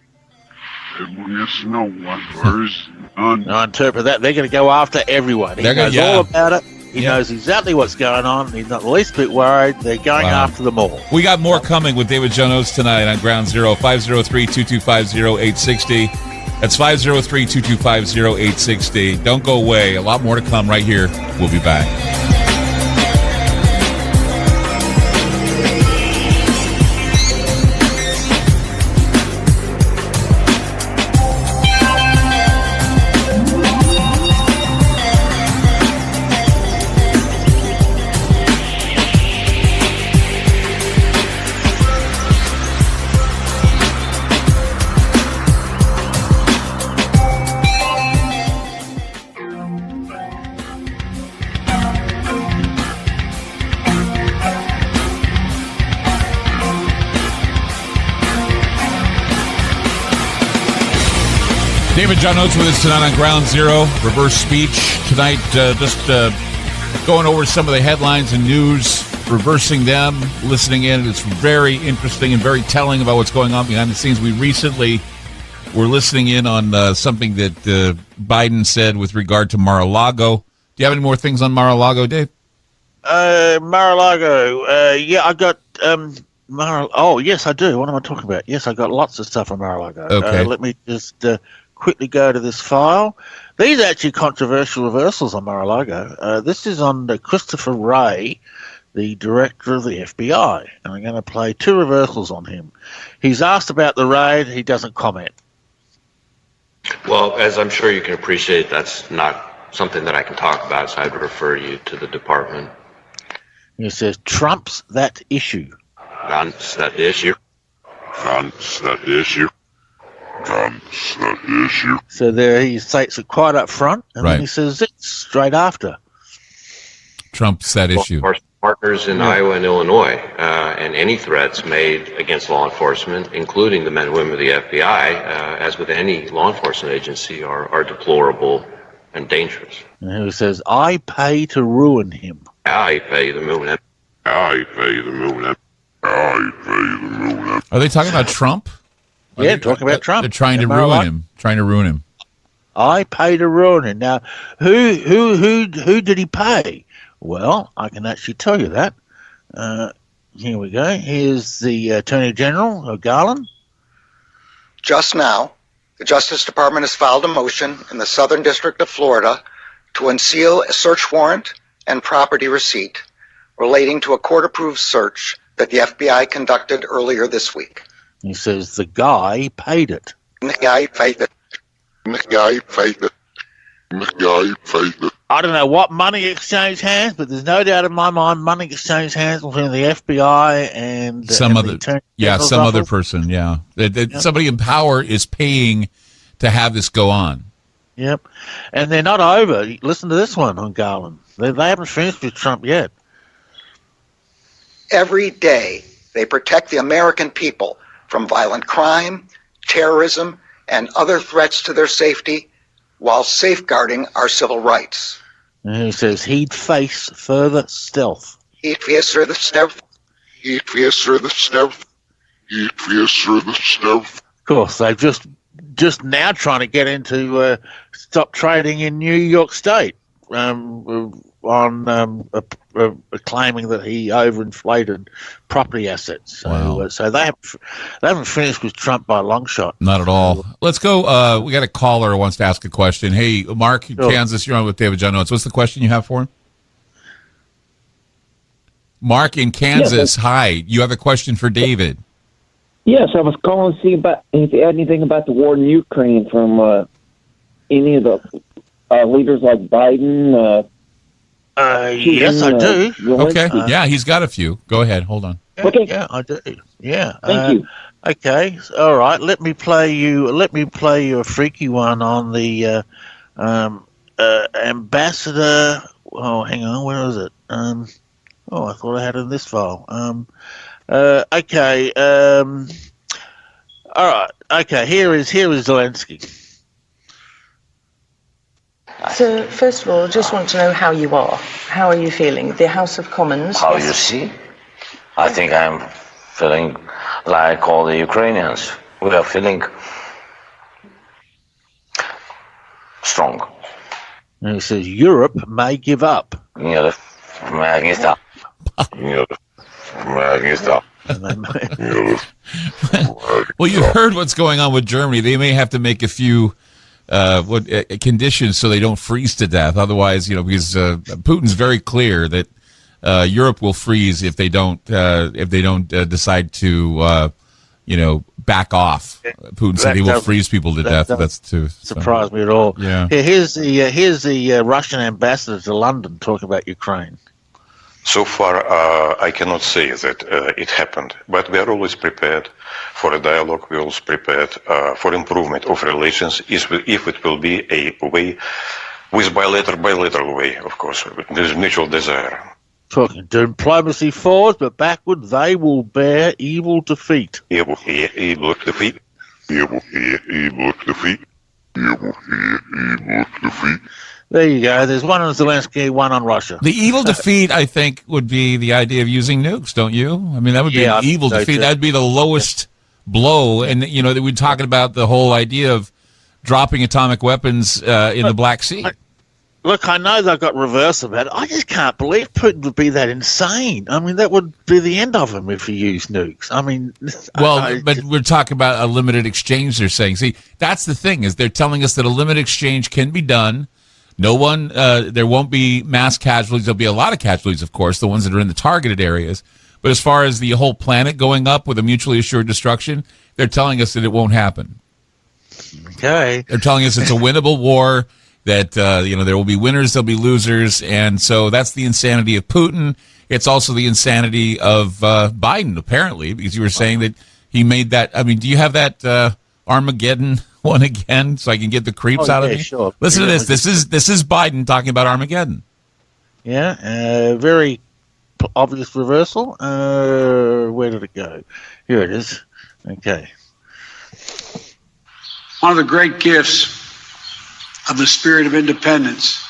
They will miss no one, worries none. I interpret that. They're going to go after everyone. He knows all about it. He knows exactly what's going on. He's not the least bit worried. They're going after them all. We got more coming with David John Oates tonight on Ground Zero, 503-225-0860. That's 503-225-0860. Don't go away. A lot more to come right here. We'll be back. David John Oates with us tonight on Ground Zero. Reverse speech tonight, just going over some of the headlines and news, reversing them, listening in. It's very interesting and very telling about what's going on behind the scenes. We recently were listening in on something that Biden said with regard to Mar-a-Lago. Do you have any more things on Mar-a-Lago, Dave? Mar-a-Lago. Yeah, I got oh, yes, I do. What am I talking about? Yes, I got lots of stuff on Mar-a-Lago. Okay. Let me just quickly go to this file. These are actually controversial reversals on Mar-a-Lago. This is on Christopher Wray, the director of the FBI, and I'm going to play two reversals on him. He's asked about the raid. He doesn't comment. Well, as I'm sure you can appreciate, that's not something that I can talk about, so I'd refer you to the department. He says, Trump's that issue. Trump's that issue. Trump's that issue. Trump's that issue. So there he states it quite up front, and Right. then he says it straight after. Trump's that issue. Our partners in Iowa and Illinois, and any threats made against law enforcement, including the men and women of the FBI, as with any law enforcement agency, are deplorable and dangerous. And he says, I pay to ruin him. I pay the moon. I pay the moon. I pay the moon. Are they talking about Trump? Yeah, talking about Trump. They're trying to Am I ruin right? him. Trying to ruin him. I pay to ruin him. Now, who did he pay? Well, I can actually tell you that. Here we go. Here's the Attorney General, Garland. Just now, the Justice Department has filed a motion in the Southern District of Florida to unseal a search warrant and property receipt relating to a court-approved search that the FBI conducted earlier this week. He says the guy paid it. The guy paid it. The guy paid it. The guy paid it. I don't know what money exchanged hands, but there's no doubt in my mind money exchanged hands between the FBI and Some and other, the Attorney yeah, General's some other office. person, yeah. Somebody in power is paying to have this go on. Yep. And they're not over. Listen to this one on Garland. They haven't finished with Trump yet. Every day, they protect the American people from violent crime, terrorism, and other threats to their safety while safeguarding our civil rights. And he says he'd face further stealth. He'd face further stealth. He'd face further stealth. He'd face further stealth. Of course, they've just now trying to get into stop trading in New York State on claiming that he overinflated property assets. Wow. So they haven't finished with Trump by a long shot. Not at all. Let's go. We got a caller who wants to ask a question. Hey, Mark, Kansas, you're on with David John Oates. What's the question you have for him? Mark in Kansas, hi. You have a question for David. Yes, I was calling to see if you had anything about the war in Ukraine from any of the leaders like Biden. Yes, I do. Okay. Yeah, he's got a few. Go ahead. Hold on. Okay. Yeah, I do. Yeah. Thank you. Okay. All right. Let me play you a freaky one on the ambassador. Oh, hang on. Where is it? I thought I had it in this file. Okay. All right. Okay. Here is Zelensky. So, first of all, just want to know how you are. How are you feeling? The House of Commons. How you see? I think I'm feeling like all the Ukrainians. We are feeling strong. And he says Europe may give up. Well, you heard what's going on with Germany. They may have to make a few conditions so they don't freeze to death. Otherwise, because Putin's very clear that Europe will freeze if they don't decide to back off. Putin said he will freeze people to death. That's too surprise me at all. Yeah. Here's the Russian ambassador to London talking about Ukraine. So far, I cannot say that it happened, but we are always prepared for a dialogue. We are always prepared for improvement of relations if it will be a way with bilateral way, of course. There's mutual desire. Talking diplomacy forward, but backward they will bear evil defeat. Evil here, evil defeat. Evil here, evil defeat. Evil here, evil defeat. There you go. There's one on Zelensky, one on Russia. The evil defeat, I think, would be the idea of using nukes, don't you? I mean, that would be an evil defeat. That would be the lowest blow. And, we're talking about the whole idea of dropping atomic weapons in the Black Sea. Look, I know they've got reverse of it. I just can't believe Putin would be that insane. I mean, that would be the end of him if he used nukes. I mean... but we're talking about a limited exchange, they're saying. See, that's the thing, is they're telling us that a limited exchange can be done. No one, there won't be mass casualties. There'll be a lot of casualties, of course, the ones that are in the targeted areas. But as far as the whole planet going up with a mutually assured destruction, they're telling us that it won't happen. Okay. They're telling us it's a winnable war, that, there will be winners, there'll be losers. And so that's the insanity of Putin. It's also the insanity of Biden, apparently, because you were saying that he made that. I mean, do you have that Armageddon one again, so I can get the creeps out of me? Sure. Listen to this. This is Biden talking about Armageddon. Yeah, very obvious reversal. Where did it go? Here it is. Okay. One of the great gifts of the spirit of independence,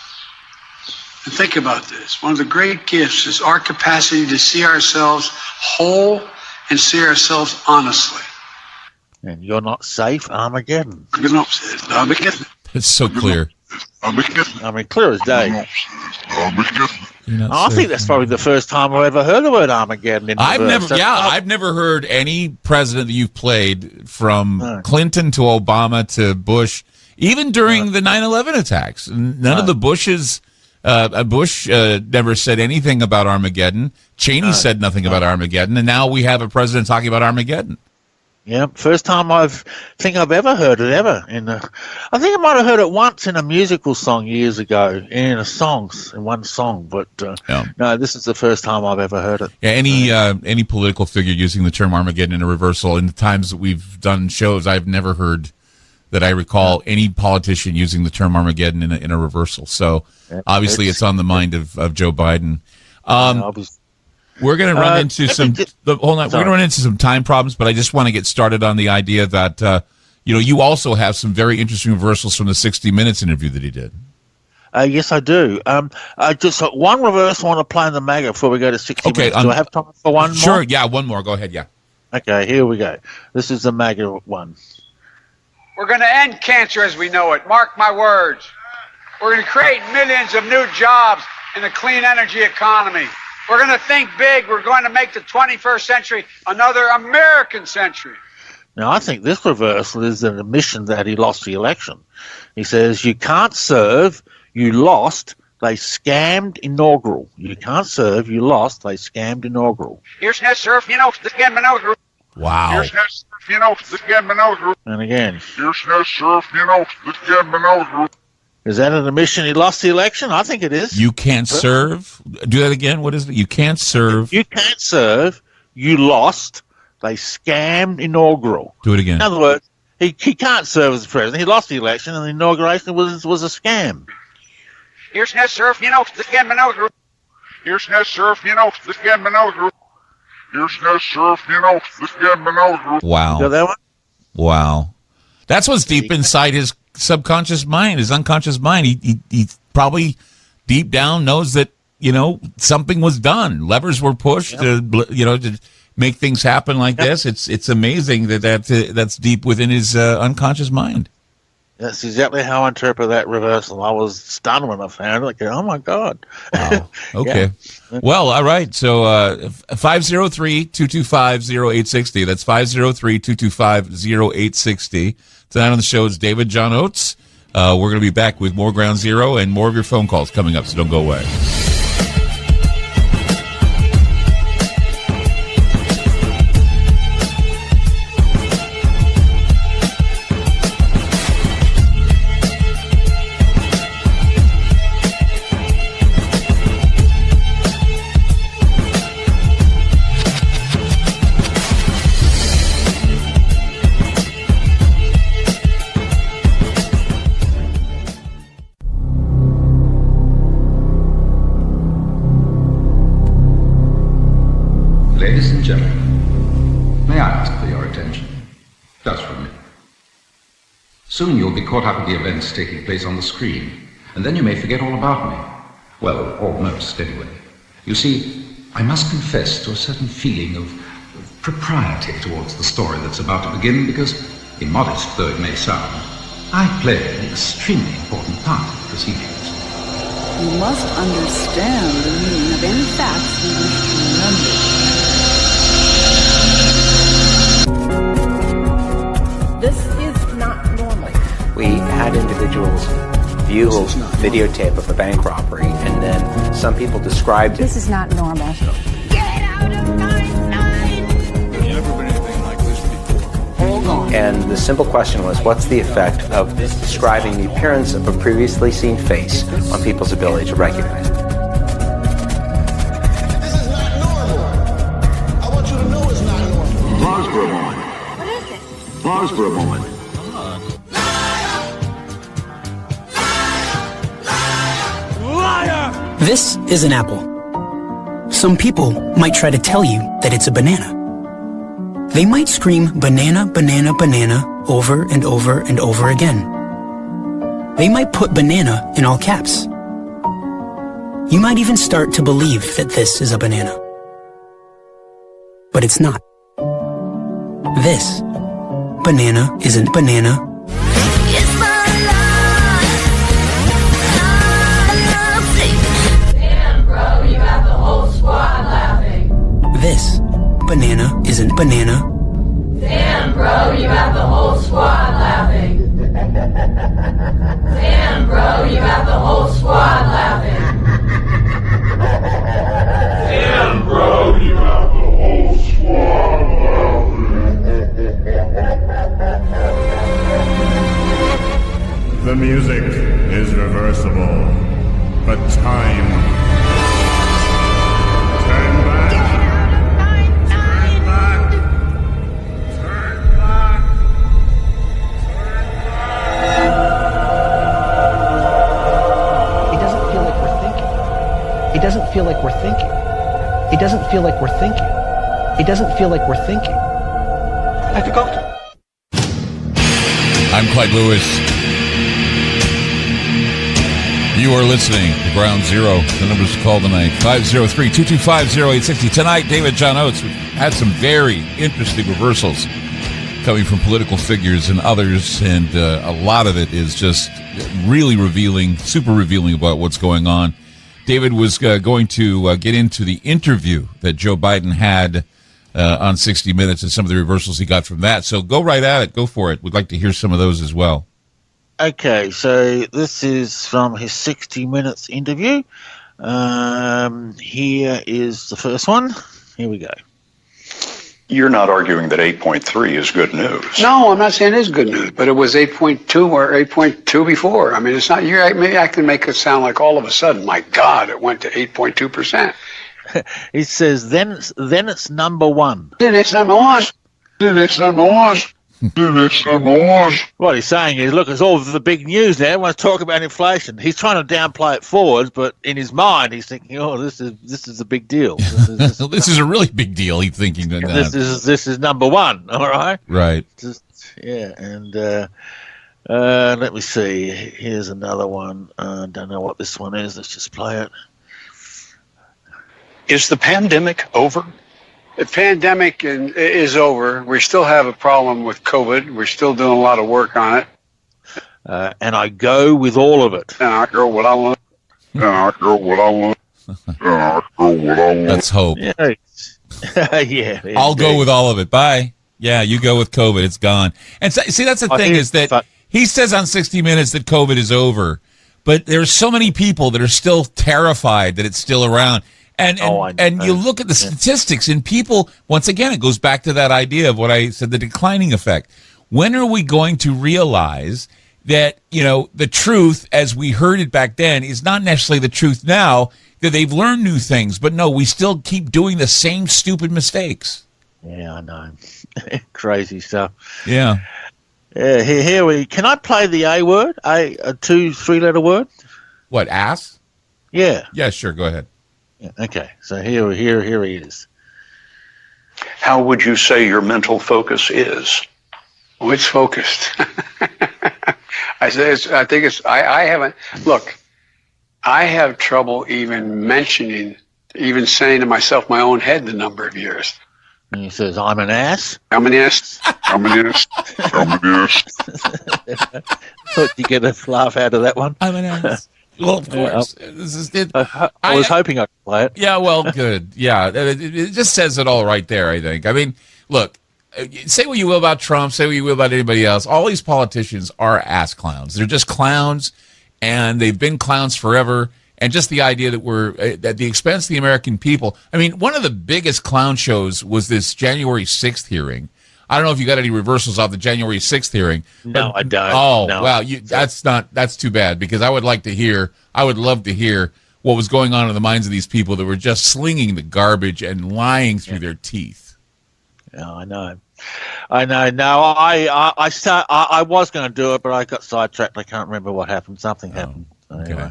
and think about this, one of the great gifts is our capacity to see ourselves whole and see ourselves honestly. And you're not safe, Armageddon. Armageddon. It's so clear. I mean, clear as day. I think that's probably the first time I've ever heard the word Armageddon. I've never heard any president that you've played, from Clinton to Obama to Bush, even during the 9/11 attacks. None of the Bushes, Bush never said anything about Armageddon. Cheney said nothing about Armageddon, and now we have a president talking about Armageddon. Yeah, first time I've ever heard it ever. I think I might have heard it once in a musical song years ago, in one song. But no, this is the first time I've ever heard it. Yeah, any political figure using the term Armageddon in a reversal. In the times that we've done shows, I've never heard that I recall any politician using the term Armageddon in a reversal. So obviously, it's on the mind of Joe Biden. We're going to run into some. Hold on. We're going to run into some time problems, but I just want to get started on the idea that You know, you also have some very interesting reversals from the 60 Minutes interview that he did. Yes, I do. I just one reversal I want to play in the MAGA before we go to 60 minutes. Do I have time for one more? Sure, yeah, one more. Go ahead, yeah. Okay, here we go. This is the MAGA one. We're going to end cancer as we know it. Mark my words. We're going to create millions of new jobs in a clean energy economy. We're going to think big. We're going to make the 21st century another American century. Now, I think this reversal is an admission that he lost the election. He says, you can't serve, you lost, they scammed inaugural. You can't serve, you lost, they scammed inaugural. Here's no surf, you know, the scam inaugural. Wow. Here's no surf, you know, the scam inaugural. And again. Here's no surf, you know, the scam inaugural. Is that an admission he lost the election? I think it is. You can't serve. Do that again. What is it? You can't serve. You can't serve, you lost, they scammed inaugural. Do it again. In other words, he can't serve as president. He lost the election, and the inauguration was a scam. Here's no surf, you know, the scam inaugural. Here's no surf, you know, the scam inaugural. Here's no surf, you know, the scam inaugural. Wow. Got that one? Wow. That's what's deep inside his subconscious mind, his unconscious mind. He probably deep down knows that, you know, something was done. Levers were pushed to make things happen like this. It's amazing that's deep within his unconscious mind. That's exactly how I interpret that reversal. I was stunned when I found it. Like, oh my God. Wow. Okay. Yeah. Well, all right. So 503-225-0860. That's 503-225-0860. Tonight on the show is David John Oates. We're going to be back with more Ground Zero and more of your phone calls coming up, so don't go away. Ladies and gentlemen, may I ask for your attention? Just for a minute. Soon you'll be caught up with the events taking place on the screen, and then you may forget all about me. Well, almost, anyway. You see, I must confess to a certain feeling of propriety towards the story that's about to begin, because, immodest though it may sound, I play an extremely important part in the proceedings. You must understand the meaning of any facts you wish to remember. This is not normal. We had individuals view a videotape of a bank robbery, and then some people described it. This is not normal. Hold on. And the simple question was, what's the effect of describing the appearance of a previously seen face on people's ability to recognize it? Pause for a moment. Pause for a moment. This is an apple. Some people might try to tell you that it's a banana. They might scream banana, banana, banana over and over and over again. They might put banana in all caps. You might even start to believe that this is a banana. But it's not. This banana isn't banana. This banana isn't banana. Damn, bro, you got the whole squad laughing. Damn, bro, you got the whole squad laughing. Damn, bro, you got the whole squad laughing. The music is reversible, but time. It doesn't feel like we're thinking. It doesn't feel like we're thinking. It doesn't feel like we're thinking. I forgot. I'm Clyde Lewis. You are listening to Ground Zero. The numbers to call tonight, 503-225-0860. Tonight, David John Oates. We've had some very interesting reversals coming from political figures and others, and a lot of it is just really revealing, super revealing about what's going on. David was going to get into the interview that Joe Biden had on 60 Minutes and some of the reversals he got from that. So go right at it. Go for it. We'd like to hear some of those as well. Okay, so this is from his 60 Minutes interview. Here is the first one. Here we go. You're not arguing that 8.3 is good news. No, I'm not saying it is good news, but it was 8.2 or 8.2 before. I mean, it's not. Maybe I can make it sound like all of a sudden, my God, it went to 8.2%. He says, then it's number one. Then it's number one. Then it's number one. What he's saying is, look, it's all the big news now. Everyone's talking about inflation. He's trying to downplay it forwards, but in his mind, he's thinking, "Oh, this is a big deal. This is a really big deal." He's thinking that. This is number one. All right. Right. And let me see. Here's another one. Don't know what this one is. Let's just play it. Is the pandemic over? The pandemic is over. We still have a problem with COVID. We're still doing a lot of work on it. And I go with all of it. And I go what I want. And I go what I want. And I go what I want. Let's hope. Yeah. Yeah. I'll go with all of it. Bye. Yeah, you go with COVID. It's gone. And so, see, that's the thing is that he says on 60 Minutes that COVID is over, but there's so many people that are still terrified that it's still around. And you look at the statistics, and people, once again, it goes back to that idea of what I said, the declining effect. When are we going to realize that, the truth, as we heard it back then, is not necessarily the truth now, that they've learned new things, but no, we still keep doing the same stupid mistakes. Yeah, I know. Crazy stuff. Yeah. Here can I play the A word? A 2-3-letter word? What, ass? Yeah. Yeah, sure, go ahead. Yeah, okay, so here he is. How would you say your mental focus is? Oh, it's focused. I haven't. Look, I have trouble even saying to myself my own head the number of years. And he says, I'm an ass. I'm an ass. I'm an ass. I'm an ass. Thought you get a laugh out of that one. I'm an ass. Well, of course. I was hoping I could play it. Yeah, well, good. Yeah, it just says it all right there, I think. I mean, look, say what you will about Trump, say what you will about anybody else. All these politicians are ass clowns. They're just clowns, and they've been clowns forever. And just the idea that we're at the expense of the American people. I mean, one of the biggest clown shows was this January 6th hearing. I don't know if you got any reversals off the January 6th hearing. No, I don't. Oh, no. wow. That's too bad, because I would love to hear what was going on in the minds of these people that were just slinging the garbage and lying through their teeth. Yeah, I know. No, I was going to do it, but I got sidetracked. I can't remember what happened. Something happened. Okay. Anyway,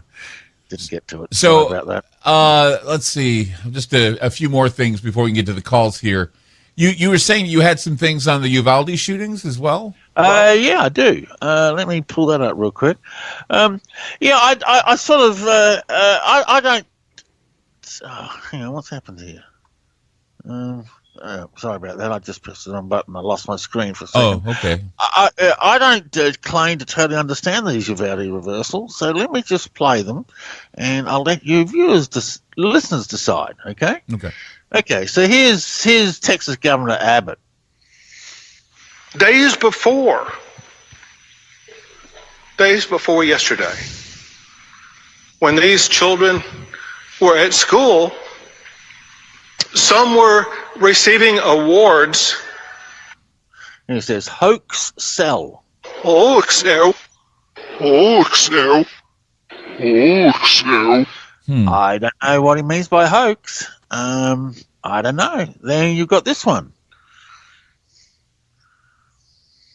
didn't get to it. So, sorry about that. Let's see. Just a few more things before we can get to the calls here. You were saying you had some things on the Uvalde shootings as well? Yeah, I do. Let me pull that up real quick. I sort of, I don't, hang on, what's happened here? Sorry about that. I just pressed the wrong button. I lost my screen for a second. Oh, okay. I don't claim to totally understand these Uvalde reversals, so let me just play them, and I'll let you listeners decide, okay? Okay. Okay, so here's Texas Governor Abbott. Days before yesterday, when these children were at school, some were receiving awards. And it says, hoax cell. Hoax cell. Hoax cell. Hoax cell. I don't know what he means by hoax. I don't know. Then you've got this one.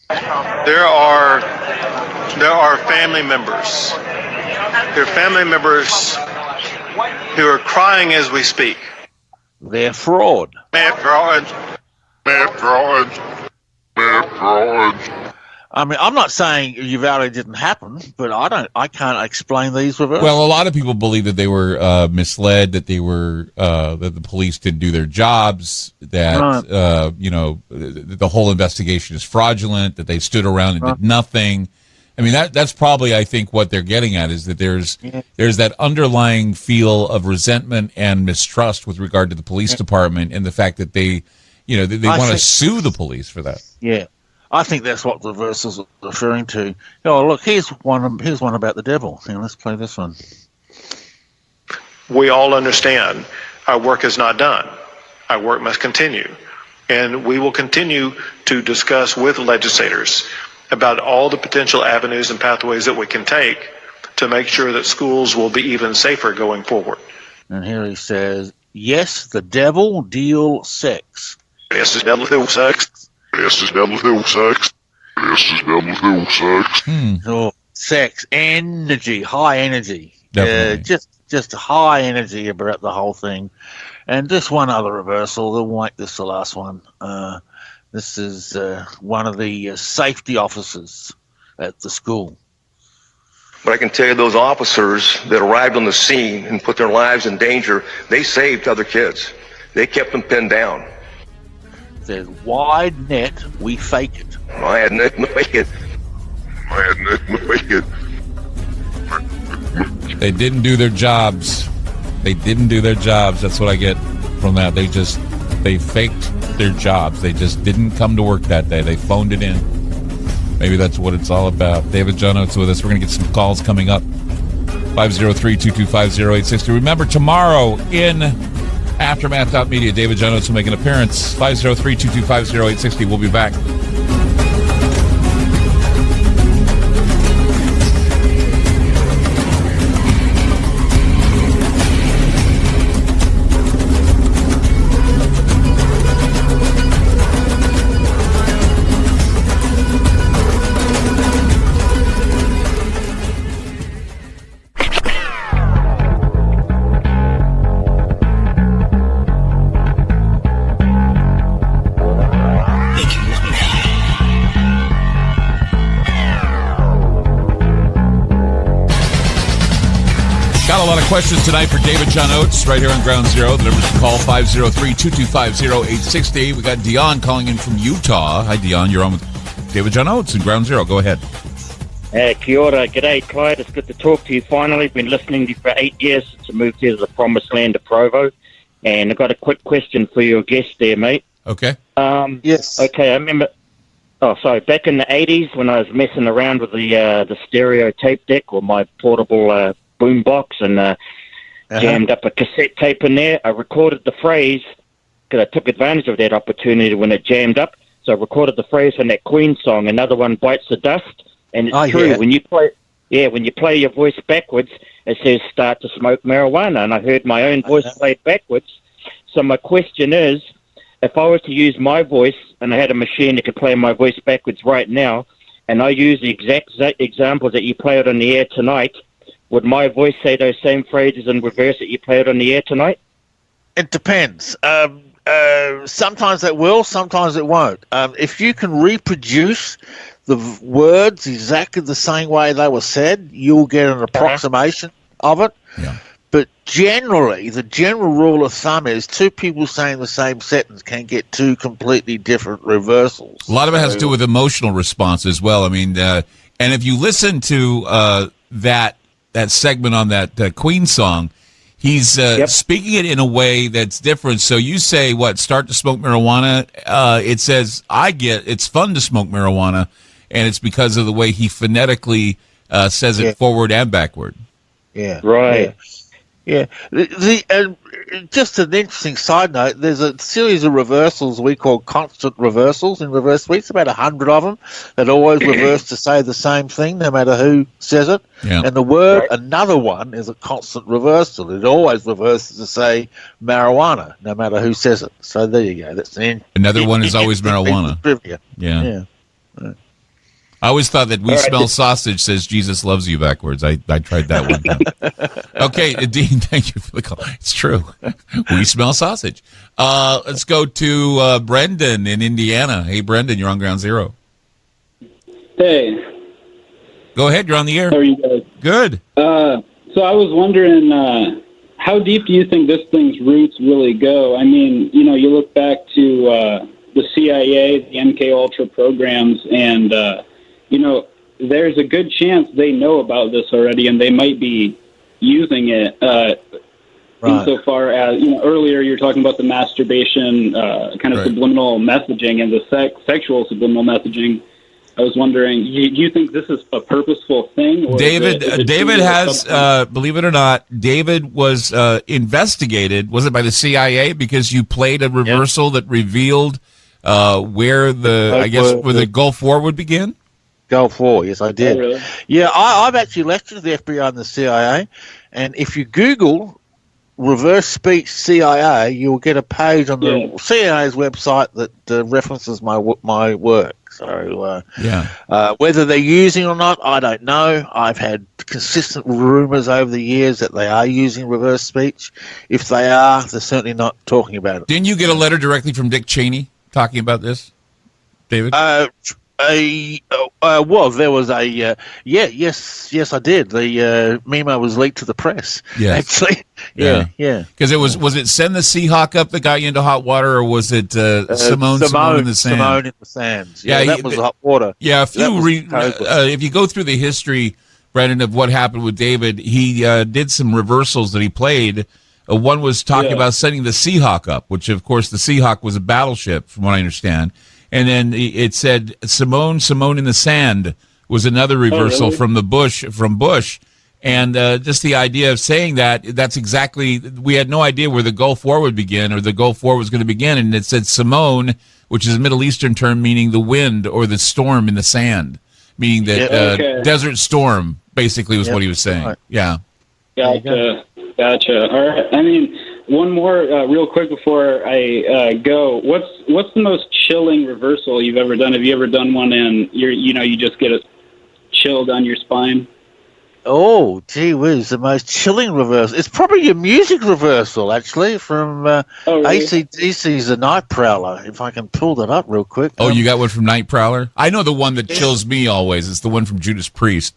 There are family members. There are family members who are crying as we speak. They're fraud. They're fraud. They're fraud. They're fraud. I mean, I'm not saying Uvalde didn't happen, but I can't explain these reversals. Well, a lot of people believe that they were misled, that they were that the police didn't do their jobs, that the whole investigation is fraudulent, that they stood around and did nothing. I mean, that's probably, I think, what they're getting at is that there's that underlying feel of resentment and mistrust with regard to the police department and the fact that they want to sue the police for that. Yeah. I think that's what the reversals are referring to. Oh, look, here's one about the devil. Let's play this one. We all understand our work is not done. Our work must continue. And we will continue to discuss with legislators about all the potential avenues and pathways that we can take to make sure that schools will be even safer going forward. And here he says, yes, the devil deal sex. Yes, the devil deal sex. Yes, the devil deal sex. Yes, the devil deal sex. Oh, sex, energy, high energy. Definitely. Just high energy about the whole thing. And just one other reversal. We'll make this the last one. This is one of the safety officers at the school. But I can tell you those officers that arrived on the scene and put their lives in danger, they saved other kids. They kept them pinned down. Says, wide net, we fake it. Wide net, we fake it. Wide net, we fake it. They didn't do their jobs. They didn't do their jobs. That's what I get from that. They faked their jobs. They just didn't come to work that day. They phoned it in. Maybe that's what it's all about. David John Oates with us. We're going to get some calls coming up. 503-225-0860. Remember, tomorrow in Aftermath.media, David John Oates will make an appearance. 503-225-0860. We'll be back. Got a lot of questions tonight for David John Oates right here on Ground Zero. The number's to call 503-225-0860. We got Dion calling in from Utah. Hi, Dion. You're on with David John Oates in Ground Zero. Go ahead. Kia ora. G'day, Clyde. It's good to talk to you finally. Been listening to you for 8 years since I moved here to the promised land of Provo. And I've got a quick question for your guest there, mate. Okay. Yes. Okay, I remember... Oh, sorry. Back in the 80s when I was messing around with the stereo tape deck or my portable... boombox and jammed up a cassette tape in there. I recorded the phrase because I took advantage of that opportunity when it jammed up. So I recorded the phrase from that Queen song, "Another One Bites the Dust." And it's true when you play your voice backwards, it says "Start to smoke marijuana." And I heard my own voice played backwards. So my question is, if I was to use my voice and I had a machine that could play my voice backwards right now, and I use the exact examples that you played on the air tonight, would my voice say those same phrases in reverse that you played on the air tonight? It depends. Sometimes it will, sometimes it won't. If you can reproduce the words exactly the same way they were said, you'll get an approximation of it. Yeah. But generally, the general rule of thumb is two people saying the same sentence can get two completely different reversals. A lot of it has to do with emotional response as well. I mean, and if you listen to that segment on that Queen song, he's speaking it in a way that's different. So you say, start to smoke marijuana? It says, it's fun to smoke marijuana, and it's because of the way he phonetically says it forward and backward. Yeah. Right. Yeah. Just an interesting side note, there's a series of reversals we call constant reversals in reverse suites, about 100 of them, that always reverse to say the same thing no matter who says it. Yeah. And the word another one is a constant reversal. It always reverses to say marijuana no matter who says it. So there you go. That's another one is always marijuana. Trivia. Yeah. I always thought that "we smell sausage" says "Jesus loves you" backwards. I tried that one time. Okay, Dean, thank you for the call. It's true. We smell sausage. Let's go to Brendan in Indiana. Hey, Brendan, you're on Ground Zero. Hey. Go ahead. You're on the air. How are you guys? Good. So I was wondering, how deep do you think this thing's roots really go? I mean, you look back to the CIA, the MK Ultra programs, and there's a good chance they know about this already, and they might be using it. Insofar as earlier you were talking about the masturbation, kind of subliminal messaging, and the sexual subliminal messaging. I was wondering, do you think this is a purposeful thing? Or David David has, believe it or not, David was investigated. Was it by the CIA because you played a reversal that revealed where the Gulf War would begin? Gulf War, yes, I did. Oh, really? Yeah, I've actually lectured the FBI and the CIA, and if you Google reverse speech CIA, you'll get a page on the CIA's website that references my work. So whether they're using or not, I don't know. I've had consistent rumors over the years that they are using reverse speech. If they are, they're certainly not talking about it. Didn't you get a letter directly from Dick Cheney talking about this, David? Well, there was a yes, I did. The memo was leaked to the press. Yes. Actually, yeah. Because was it Send the Seahawk Up that got you into hot water, or was it Simone in the Sand? Simone in the Sands. Yeah, that was hot water. Yeah, if you go through the history, Brendan, of what happened with David, he did some reversals that he played. One was talking about sending the Seahawk up, which of course the Seahawk was a battleship, from what I understand. And then it said Simone in the Sand was another reversal from Bush. And just the idea of saying that's exactly, we had no idea where the Gulf War would begin or the Gulf War was going to begin. And it said Simone, which is a Middle Eastern term meaning the wind or the storm in the sand, meaning that desert storm basically was what he was saying. Right. Yeah. Gotcha. All right. I mean, one more real quick before I go. What's the most chilling reversal you've ever done? Have you ever done one and you just get a chill down your spine? Oh, gee whiz, the most chilling reversal. It's probably your music reversal, actually, from AC/DC's The Night Prowler, if I can pull that up real quick. Oh, you got one from Night Prowler? I know the one that chills me always. It's the one from Judas Priest.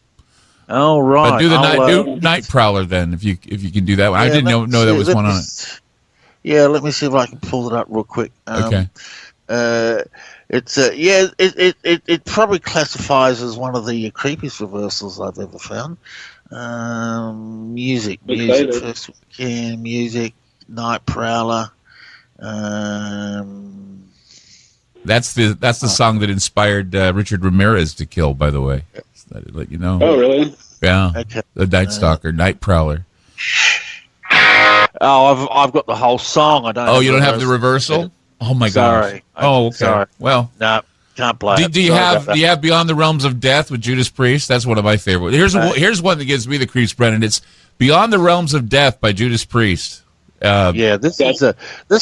Oh, right. But do Night Prowler then, if you can do that one. I didn't know that was one on it. Yeah, let me see if I can pull it up real quick. Okay. It's it probably classifies as one of the creepiest reversals I've ever found. Music first we can. Music, Night Prowler. That's the song that inspired Richard Ramirez to kill, by the way. I'd let you know. Oh, really? Yeah. Okay. The Night Stalker, Night Prowler. Oh, I've got the whole song. I don't. Oh, you don't have the reversal? Oh my gosh. Sorry. Oh, okay. Sorry. Well, no, can't play. Do you have Beyond the Realms of Death with Judas Priest? That's one of my favorite. Here's one that gives me the creeps, Brennan. It's Beyond the Realms of Death by Judas Priest. This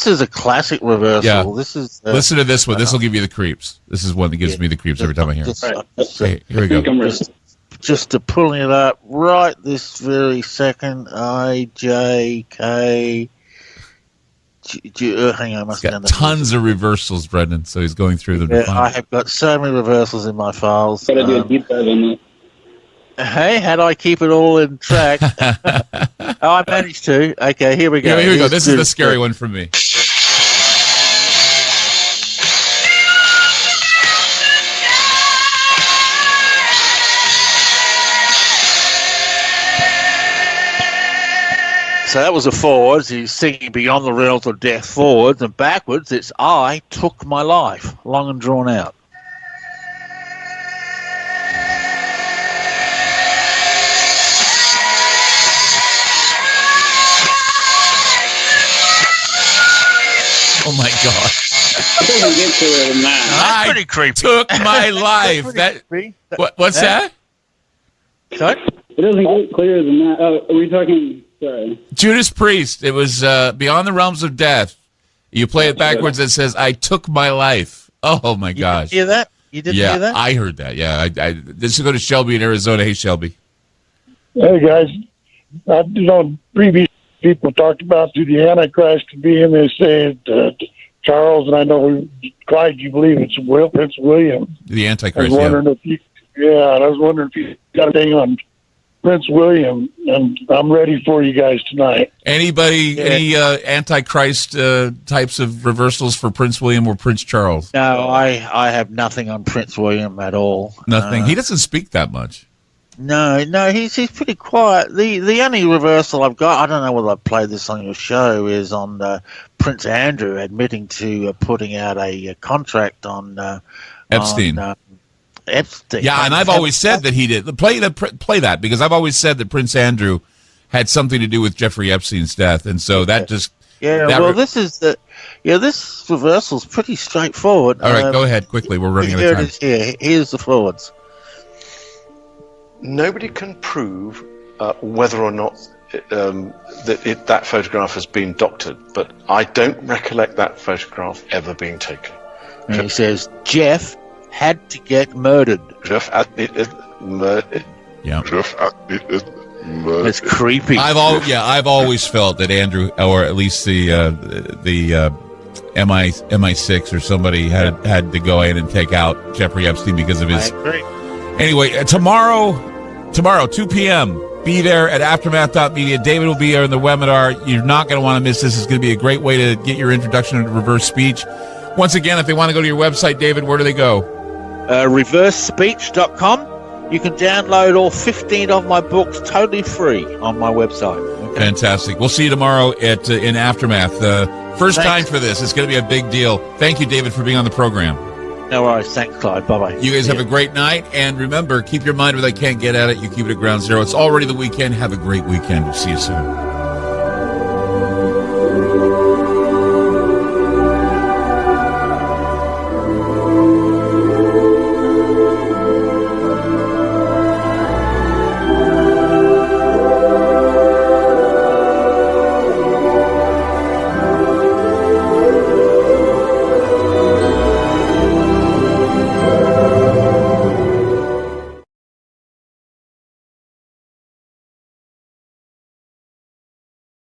is a classic reversal. Yeah. This is listen to this one. This will give you the creeps. This is one that gives me the creeps every time I hear it. Okay, here we go. Just to pulling it up right this very second. IJK. Hang on, He's got tons of reversals, Brendan. So he's going through them. Yeah, I have got so many reversals in my files. Gotta do a deep dive on that. Hey, how do I keep it all in track? I managed to. Okay, here we go. Here we go. This is the scary one for me. So that was a forwards. He's singing Beyond the Realms of Death forwards, and backwards it's I Took My Life, long and drawn out. Oh my God! It doesn't get clearer than that. That's pretty creepy. Took my life. What's that? Sorry? It doesn't get clearer than that. Oh, are we talking? Sorry. Judas Priest. It was Beyond the Realms of Death. You play it backwards. It says, "I took my life." Oh my gosh! You didn't hear that? You didn't hear that? I heard that. Yeah, this is going to Shelby in Arizona. Hey, Shelby. Hey guys, previous people talked about who the Antichrist could be, and they say Charles, and I know Clyde. You believe it's Prince William. The Antichrist. I was wondering if Yeah, and I was wondering if you got anything on Prince William, and I'm ready for you guys tonight. Anybody, any Antichrist types of reversals for Prince William or Prince Charles? No, I have nothing on Prince William at all. Nothing. He doesn't speak that much. No, he's pretty quiet. The only reversal I've got, I don't know whether I played this on your show, is on Prince Andrew admitting to putting out a contract on Epstein. Epstein. Yeah, and I've always said that he did. Play that, because I've always said that Prince Andrew had something to do with Jeffrey Epstein's death, and so that just... Yeah, this reversal's pretty straightforward. All right, go ahead, quickly. We're running out of time. Here's the forwards. Nobody can prove whether or not that photograph has been doctored, but I don't recollect that photograph ever being taken. And he says, Jeff had to get murdered. Jeff had murdered. Yeah. Jeff had murdered. It's creepy. I've always felt that Andrew, or at least the MI6 or somebody had to go in and take out Jeffrey Epstein because of his... I agree. Anyway, tomorrow, 2 p.m., be there at aftermath.media. David will be there in the webinar. You're not going to want to miss this. It's going to be a great way to get your introduction to reverse speech. Once again, if they want to go to your website, David, where do they go? ReverseSpeech.com. You can download all 15 of my books totally free on my website. Okay? Fantastic. We'll see you tomorrow in Aftermath. First time for this. It's going to be a big deal. Thank you, David, for being on the program. No worries. Thanks, Clyde. Bye-bye. You guys have a great night. And remember, keep your mind where they can't get at it. You keep it at ground zero. It's already the weekend. Have a great weekend. We'll see you soon.